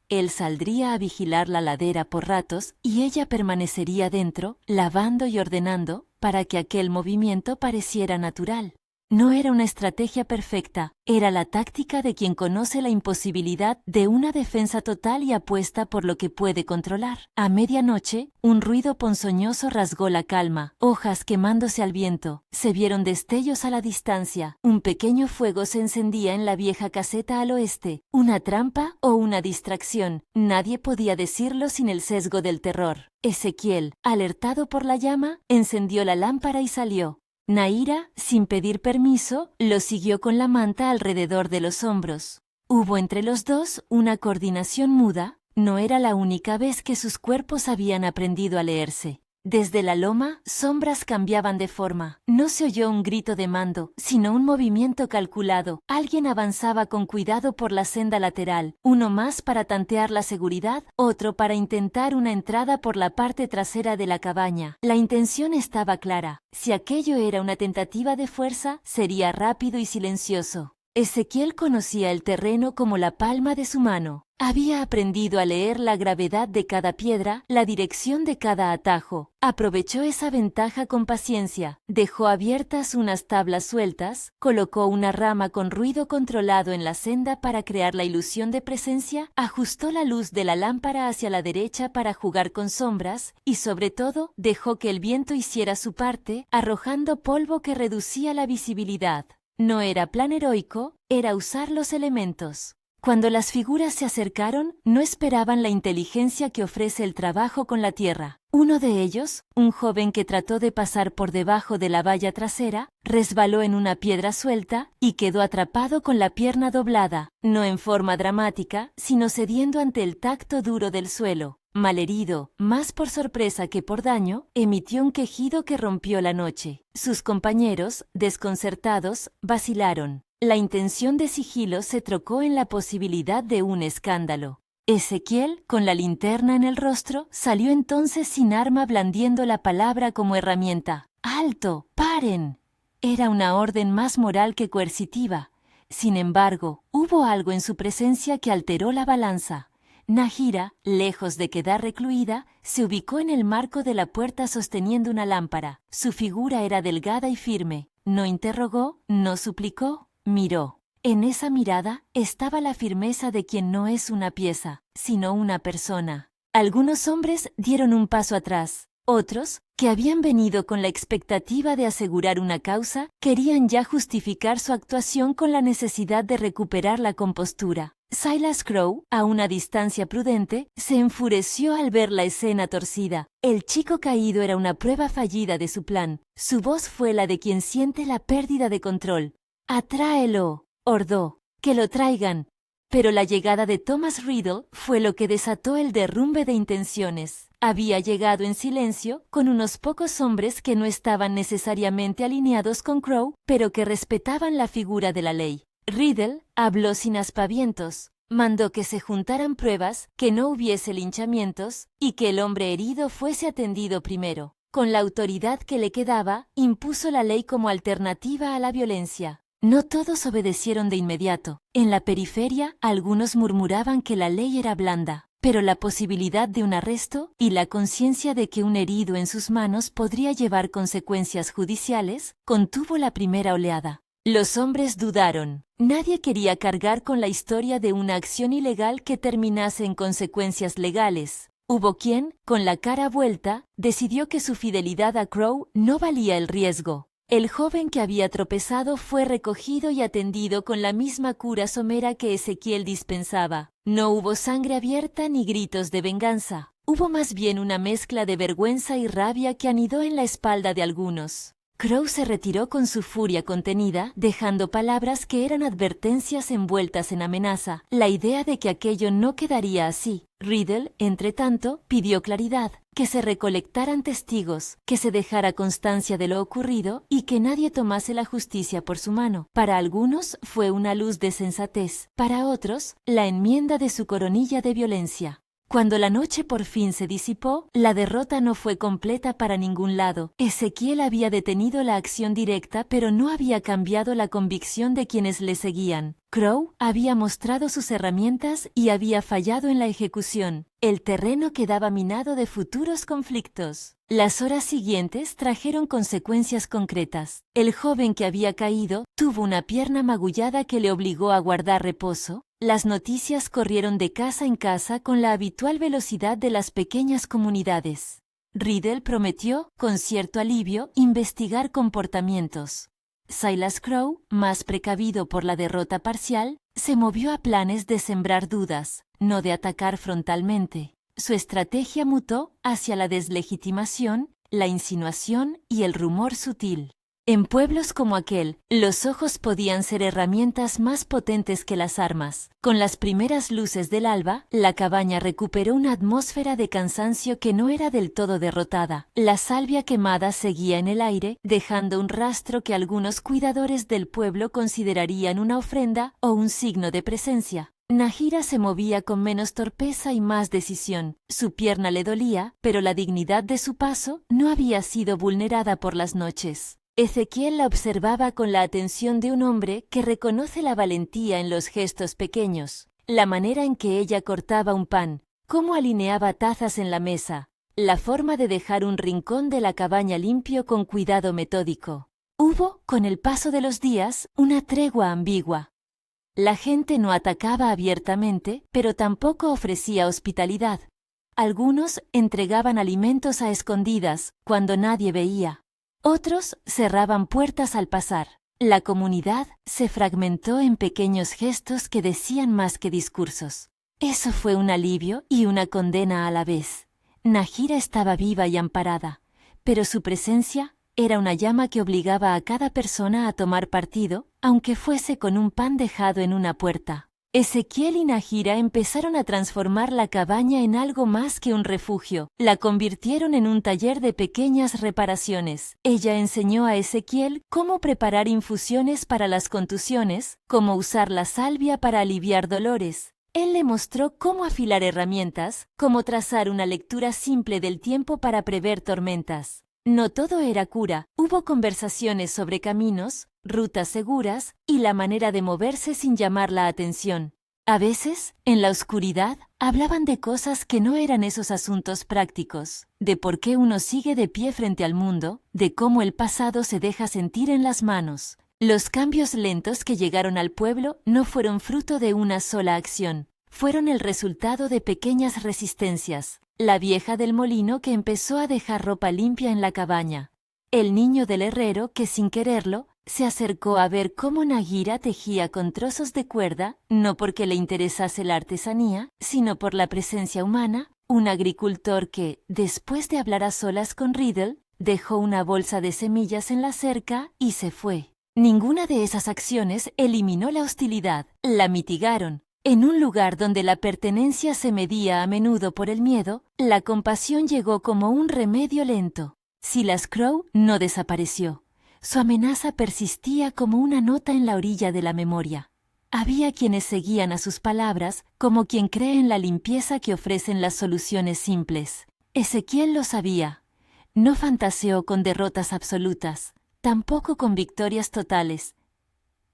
Speaker 1: Él saldría a vigilar la ladera por ratos y ella permanecería dentro, lavando y ordenando, para que aquel movimiento pareciera natural. No era una estrategia perfecta, era la táctica de quien conoce la imposibilidad de una defensa total y apuesta por lo que puede controlar. A medianoche, un ruido ponzoñoso rasgó la calma, hojas quemándose al viento, se vieron destellos a la distancia, un pequeño fuego se encendía en la vieja caseta al oeste, una trampa o una distracción, nadie podía decirlo sin el sesgo del terror. Ezequiel, alertado por la llama, encendió la lámpara y salió. Nahira, sin pedir permiso, lo siguió con la manta alrededor de los hombros. Hubo entre los dos una coordinación muda, no era la única vez que sus cuerpos habían aprendido a leerse. Desde la loma, sombras cambiaban de forma. No se oyó un grito de mando, sino un movimiento calculado. Alguien avanzaba con cuidado por la senda lateral, uno más para tantear la seguridad, otro para intentar una entrada por la parte trasera de la cabaña. La intención estaba clara. Si aquello era una tentativa de fuerza, sería rápido y silencioso. Ezequiel conocía el terreno como la palma de su mano. Había aprendido a leer la gravedad de cada piedra, la dirección de cada atajo. Aprovechó esa ventaja con paciencia. Dejó abiertas unas tablas sueltas, colocó una rama con ruido controlado en la senda para crear la ilusión de presencia, ajustó la luz de la lámpara hacia la derecha para jugar con sombras y, sobre todo, dejó que el viento hiciera su parte, arrojando polvo que reducía la visibilidad. No era plan heroico, era usar los elementos. Cuando las figuras se acercaron, no esperaban la inteligencia que ofrece el trabajo con la tierra. Uno de ellos, un joven que trató de pasar por debajo de la valla trasera, resbaló en una piedra suelta y quedó atrapado con la pierna doblada, no en forma dramática, sino cediendo ante el tacto duro del suelo. Malherido, más por sorpresa que por daño, emitió un quejido que rompió la noche. Sus compañeros, desconcertados, vacilaron. La intención de sigilo se trocó en la posibilidad de un escándalo. Ezequiel, con la linterna en el rostro, salió entonces sin arma blandiendo la palabra como herramienta. ¡Alto! ¡Paren! Era una orden más moral que coercitiva. Sin embargo, hubo algo en su presencia que alteró la balanza. Nahira, lejos de quedar recluida, se ubicó en el marco de la puerta sosteniendo una lámpara. Su figura era delgada y firme. No interrogó, no suplicó. Miró. En esa mirada estaba la firmeza de quien no es una pieza, sino una persona. Algunos hombres dieron un paso atrás. Otros, que habían venido con la expectativa de asegurar una causa, querían ya justificar su actuación con la necesidad de recuperar la compostura. Silas Crowe, a una distancia prudente, se enfureció al ver la escena torcida. El chico caído era una prueba fallida de su plan. Su voz fue la de quien siente la pérdida de control. «Atráelo», ordó, «que lo traigan». Pero la llegada de Thomas Riddle fue lo que desató el derrumbe de intenciones. Había llegado en silencio, con unos pocos hombres que no estaban necesariamente alineados con Crowe, pero que respetaban la figura de la ley. Riddle habló sin aspavientos, mandó que se juntaran pruebas, que no hubiese linchamientos y que el hombre herido fuese atendido primero. Con la autoridad que le quedaba, impuso la ley como alternativa a la violencia. No todos obedecieron de inmediato. En la periferia, algunos murmuraban que la ley era blanda, pero la posibilidad de un arresto y la conciencia de que un herido en sus manos podría llevar consecuencias judiciales contuvo la primera oleada. Los hombres dudaron. Nadie quería cargar con la historia de una acción ilegal que terminase en consecuencias legales. Hubo quien, con la cara vuelta, decidió que su fidelidad a Crowe no valía el riesgo. El joven que había tropezado fue recogido y atendido con la misma cura somera que Ezequiel dispensaba. No hubo sangre abierta ni gritos de venganza. Hubo más bien una mezcla de vergüenza y rabia que anidó en la espalda de algunos. Crowe se retiró con su furia contenida, dejando palabras que eran advertencias envueltas en amenaza, la idea de que aquello no quedaría así. Riddle, entretanto, pidió claridad, que se recolectaran testigos, que se dejara constancia de lo ocurrido y que nadie tomase la justicia por su mano. Para algunos fue una luz de sensatez, para otros, la enmienda de su coronilla de violencia. Cuando la noche por fin se disipó, la derrota no fue completa para ningún lado. Ezequiel había detenido la acción directa, pero no había cambiado la convicción de quienes le seguían. Crow había mostrado sus herramientas y había fallado en la ejecución. El terreno quedaba minado de futuros conflictos. Las horas siguientes trajeron consecuencias concretas. El joven que había caído tuvo una pierna magullada que le obligó a guardar reposo. Las noticias corrieron de casa en casa con la habitual velocidad de las pequeñas comunidades. Riddle prometió, con cierto alivio, investigar comportamientos. Silas Crow, más precavido por la derrota parcial, se movió a planes de sembrar dudas, no de atacar frontalmente. Su estrategia mutó hacia la deslegitimación, la insinuación y el rumor sutil. En pueblos como aquel, los ojos podían ser herramientas más potentes que las armas. Con las primeras luces del alba, la cabaña recuperó una atmósfera de cansancio que no era del todo derrotada. La salvia quemada seguía en el aire, dejando un rastro que algunos cuidadores del pueblo considerarían una ofrenda o un signo de presencia. Nahira se movía con menos torpeza y más decisión. Su pierna le dolía, pero la dignidad de su paso no había sido vulnerada por las noches. Ezequiel la observaba con la atención de un hombre que reconoce la valentía en los gestos pequeños, la manera en que ella cortaba un pan, cómo alineaba tazas en la mesa, la forma de dejar un rincón de la cabaña limpio con cuidado metódico. Hubo, con el paso de los días, una tregua ambigua. La gente no atacaba abiertamente, pero tampoco ofrecía hospitalidad. Algunos entregaban alimentos a escondidas, cuando nadie veía. Otros cerraban puertas al pasar. La comunidad se fragmentó en pequeños gestos que decían más que discursos. Eso fue un alivio y una condena a la vez. Nahira estaba viva y amparada, pero su presencia era una llama que obligaba a cada persona a tomar partido, aunque fuese con un pan dejado en una puerta. Ezequiel y Nahira empezaron a transformar la cabaña en algo más que un refugio. La convirtieron en un taller de pequeñas reparaciones. Ella enseñó a Ezequiel cómo preparar infusiones para las contusiones, cómo usar la salvia para aliviar dolores. Él le mostró cómo afilar herramientas, cómo trazar una lectura simple del tiempo para prever tormentas. No todo era cura. Hubo conversaciones sobre caminos, rutas seguras y la manera de moverse sin llamar la atención. A veces, en la oscuridad, hablaban de cosas que no eran esos asuntos prácticos, de por qué uno sigue de pie frente al mundo, de cómo el pasado se deja sentir en las manos. Los cambios lentos que llegaron al pueblo no fueron fruto de una sola acción, fueron el resultado de pequeñas resistencias. La vieja del molino que empezó a dejar ropa limpia en la cabaña. El niño del herrero que sin quererlo se acercó a ver cómo Nahira tejía con trozos de cuerda, no porque le interesase la artesanía, sino por la presencia humana. Un agricultor que, después de hablar a solas con Riddle, dejó una bolsa de semillas en la cerca y se fue. Ninguna de esas acciones eliminó la hostilidad, la mitigaron. En un lugar donde la pertenencia se medía a menudo por el miedo, la compasión llegó como un remedio lento. Silas Crow no desapareció. Su amenaza persistía como una nota en la orilla de la memoria. Había quienes seguían a sus palabras como quien cree en la limpieza que ofrecen las soluciones simples. Ezequiel lo sabía. No fantaseó con derrotas absolutas, tampoco con victorias totales.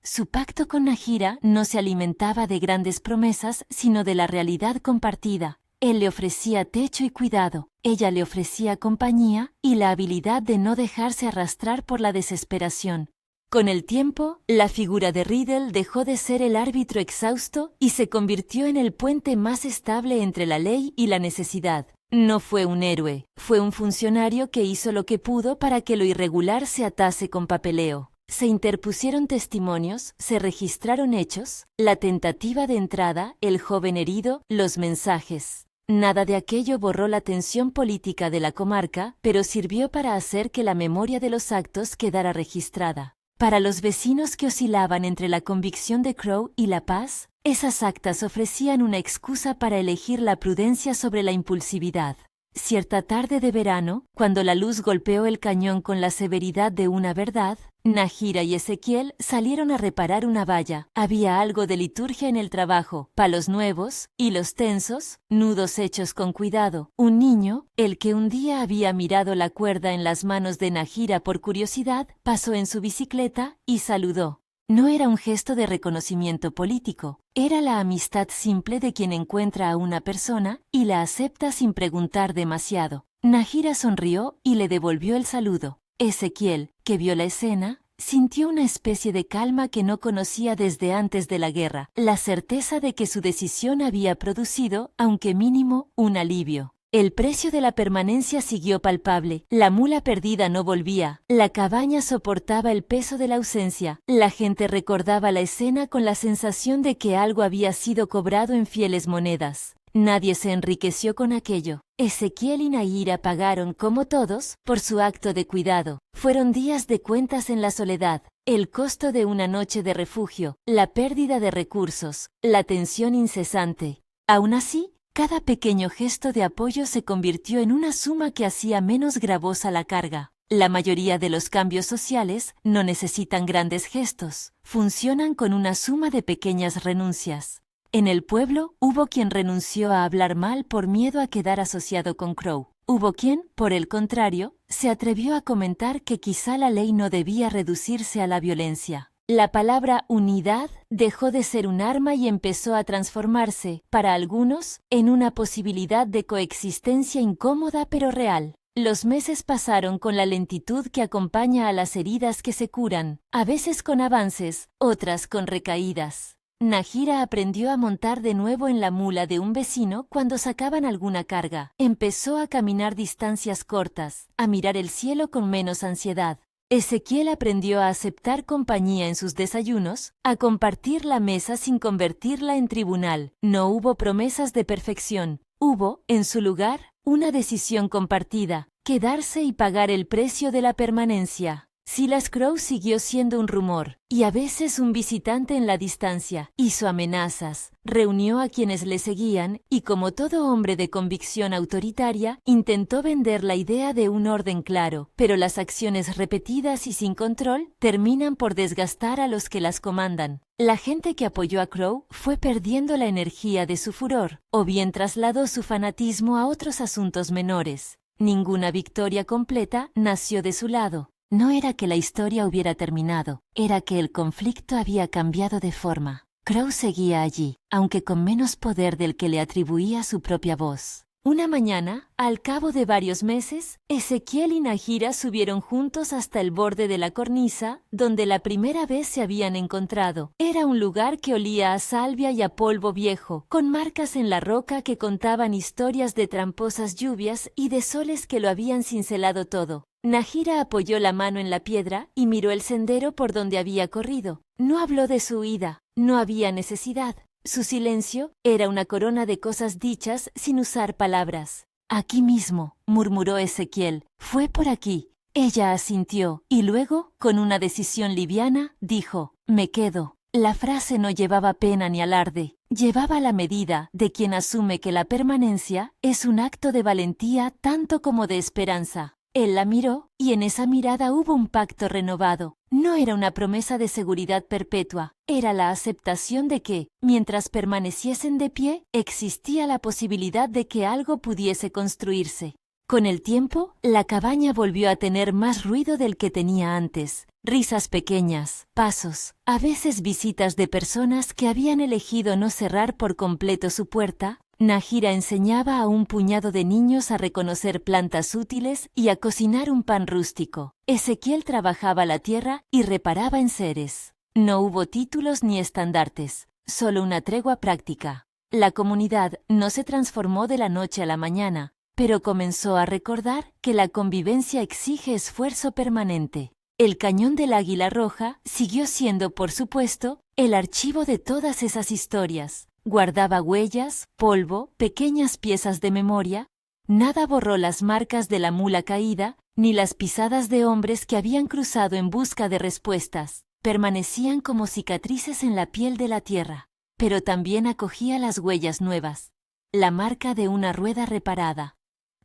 Speaker 1: Su pacto con Nahira no se alimentaba de grandes promesas, sino de la realidad compartida. Él le ofrecía techo y cuidado, ella le ofrecía compañía y la habilidad de no dejarse arrastrar por la desesperación. Con el tiempo, la figura de Riddle dejó de ser el árbitro exhausto y se convirtió en el puente más estable entre la ley y la necesidad. No fue un héroe, fue un funcionario que hizo lo que pudo para que lo irregular se atase con papeleo. Se interpusieron testimonios, se registraron hechos, la tentativa de entrada, el joven herido, los mensajes. Nada de aquello borró la tensión política de la comarca, pero sirvió para hacer que la memoria de los actos quedara registrada. Para los vecinos que oscilaban entre la convicción de Crow y la paz, esas actas ofrecían una excusa para elegir la prudencia sobre la impulsividad. Cierta tarde de verano, cuando la luz golpeó el cañón con la severidad de una verdad, Nahira y Ezequiel salieron a reparar una valla. Había algo de liturgia en el trabajo, palos nuevos, hilos tensos, nudos hechos con cuidado. Un niño, el que un día había mirado la cuerda en las manos de Nahira por curiosidad, pasó en su bicicleta y saludó. No era un gesto de reconocimiento político, era la amistad simple de quien encuentra a una persona y la acepta sin preguntar demasiado. Nahira sonrió y le devolvió el saludo. Ezequiel, que vio la escena, sintió una especie de calma que no conocía desde antes de la guerra, la certeza de que su decisión había producido, aunque mínimo, un alivio. El precio de la permanencia siguió palpable, la mula perdida no volvía, la cabaña soportaba el peso de la ausencia, la gente recordaba la escena con la sensación de que algo había sido cobrado en fieles monedas. Nadie se enriqueció con aquello. Ezequiel y Nahira pagaron, como todos, por su acto de cuidado. Fueron días de cuentas en la soledad, el costo de una noche de refugio, la pérdida de recursos, la tensión incesante. Aún así, cada pequeño gesto de apoyo se convirtió en una suma que hacía menos gravosa la carga. La mayoría de los cambios sociales no necesitan grandes gestos, funcionan con una suma de pequeñas renuncias. En el pueblo hubo quien renunció a hablar mal por miedo a quedar asociado con Crow. Hubo quien, por el contrario, se atrevió a comentar que quizá la ley no debía reducirse a la violencia. La palabra unidad dejó de ser un arma y empezó a transformarse, para algunos, en una posibilidad de coexistencia incómoda pero real. Los meses pasaron con la lentitud que acompaña a las heridas que se curan, a veces con avances, otras con recaídas. Nahira aprendió a montar de nuevo en la mula de un vecino cuando sacaban alguna carga. Empezó a caminar distancias cortas, a mirar el cielo con menos ansiedad. Ezequiel aprendió a aceptar compañía en sus desayunos, a compartir la mesa sin convertirla en tribunal. No hubo promesas de perfección. Hubo, en su lugar, una decisión compartida, quedarse y pagar el precio de la permanencia. Silas Crow siguió siendo un rumor, y a veces un visitante en la distancia. Hizo amenazas, reunió a quienes le seguían, y como todo hombre de convicción autoritaria, intentó vender la idea de un orden claro, pero las acciones repetidas y sin control terminan por desgastar a los que las comandan. La gente que apoyó a Crow fue perdiendo la energía de su furor, o bien trasladó su fanatismo a otros asuntos menores. Ninguna victoria completa nació de su lado. No era que la historia hubiera terminado, era que el conflicto había cambiado de forma. Crow seguía allí, aunque con menos poder del que le atribuía su propia voz. Una mañana, al cabo de varios meses, Ezequiel y Nahira subieron juntos hasta el borde de la cornisa, donde la primera vez se habían encontrado. Era un lugar que olía a salvia y a polvo viejo, con marcas en la roca que contaban historias de tramposas lluvias y de soles que lo habían cincelado todo. Nahira apoyó la mano en la piedra y miró el sendero por donde había corrido. No habló de su huida, no había necesidad. Su silencio era una corona de cosas dichas sin usar palabras. Aquí mismo, murmuró Ezequiel, fue por aquí. Ella asintió, y luego, con una decisión liviana, dijo, me quedo. La frase no llevaba pena ni alarde, llevaba la medida de quien asume que la permanencia es un acto de valentía tanto como de esperanza. Él la miró, y en esa mirada hubo un pacto renovado. No era una promesa de seguridad perpetua, era la aceptación de que, mientras permaneciesen de pie, existía la posibilidad de que algo pudiese construirse. Con el tiempo, la cabaña volvió a tener más ruido del que tenía antes. Risas pequeñas, pasos, a veces visitas de personas que habían elegido no cerrar por completo su puerta. Nahira enseñaba a un puñado de niños a reconocer plantas útiles y a cocinar un pan rústico. Ezequiel trabajaba la tierra y reparaba enseres. No hubo títulos ni estandartes, solo una tregua práctica. La comunidad no se transformó de la noche a la mañana, pero comenzó a recordar que la convivencia exige esfuerzo permanente. El cañón del Águila Roja siguió siendo, por supuesto, el archivo de todas esas historias. Guardaba huellas, polvo, pequeñas piezas de memoria. Nada borró las marcas de la mula caída, ni las pisadas de hombres que habían cruzado en busca de respuestas. Permanecían como cicatrices en la piel de la tierra, pero también acogía las huellas nuevas. La marca de una rueda reparada,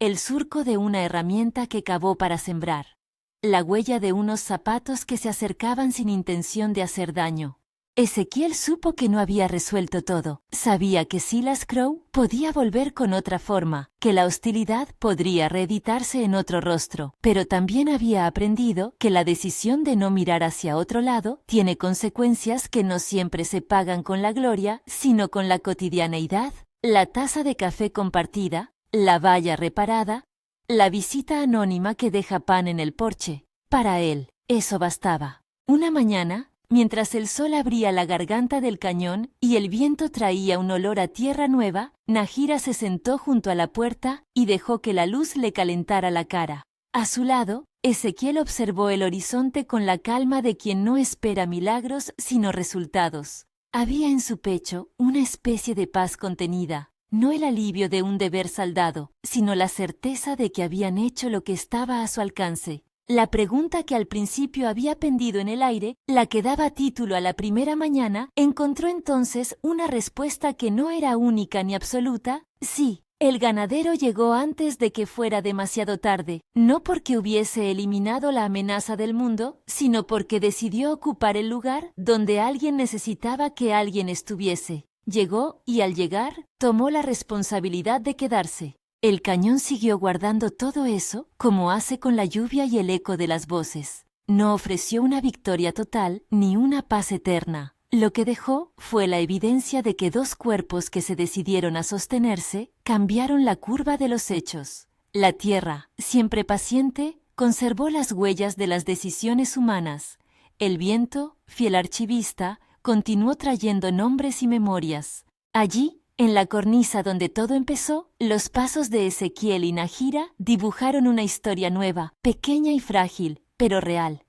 Speaker 1: el surco de una herramienta que cavó para sembrar, la huella de unos zapatos que se acercaban sin intención de hacer daño. Ezequiel supo que no había resuelto todo. Sabía que Silas Crow podía volver con otra forma, que la hostilidad podría reeditarse en otro rostro, pero también había aprendido que la decisión de no mirar hacia otro lado tiene consecuencias que no siempre se pagan con la gloria, sino con la cotidianeidad, la taza de café compartida, la valla reparada, la visita anónima que deja pan en el porche. Para él, eso bastaba. Una mañana, mientras el sol abría la garganta del cañón y el viento traía un olor a tierra nueva, Najira se sentó junto a la puerta y dejó que la luz le calentara la cara. A su lado, Ezequiel observó el horizonte con la calma de quien no espera milagros sino resultados. Había en su pecho una especie de paz contenida, no el alivio de un deber saldado, sino la certeza de que habían hecho lo que estaba a su alcance. La pregunta que al principio había pendido en el aire, la que daba título a la primera mañana, encontró entonces una respuesta que no era única ni absoluta. Sí, el ganadero llegó antes de que fuera demasiado tarde, no porque hubiese eliminado la amenaza del mundo, sino porque decidió ocupar el lugar donde alguien necesitaba que alguien estuviese. Llegó y al llegar, tomó la responsabilidad de quedarse. El cañón siguió guardando todo eso, como hace con la lluvia y el eco de las voces. No ofreció una victoria total ni una paz eterna. Lo que dejó fue la evidencia de que dos cuerpos que se decidieron a sostenerse cambiaron la curva de los hechos. La tierra, siempre paciente, conservó las huellas de las decisiones humanas. El viento, fiel archivista, continuó trayendo nombres y memorias. Allí, en la cornisa donde todo empezó, los pasos de Ezequiel y Najira dibujaron una historia nueva, pequeña y frágil, pero real.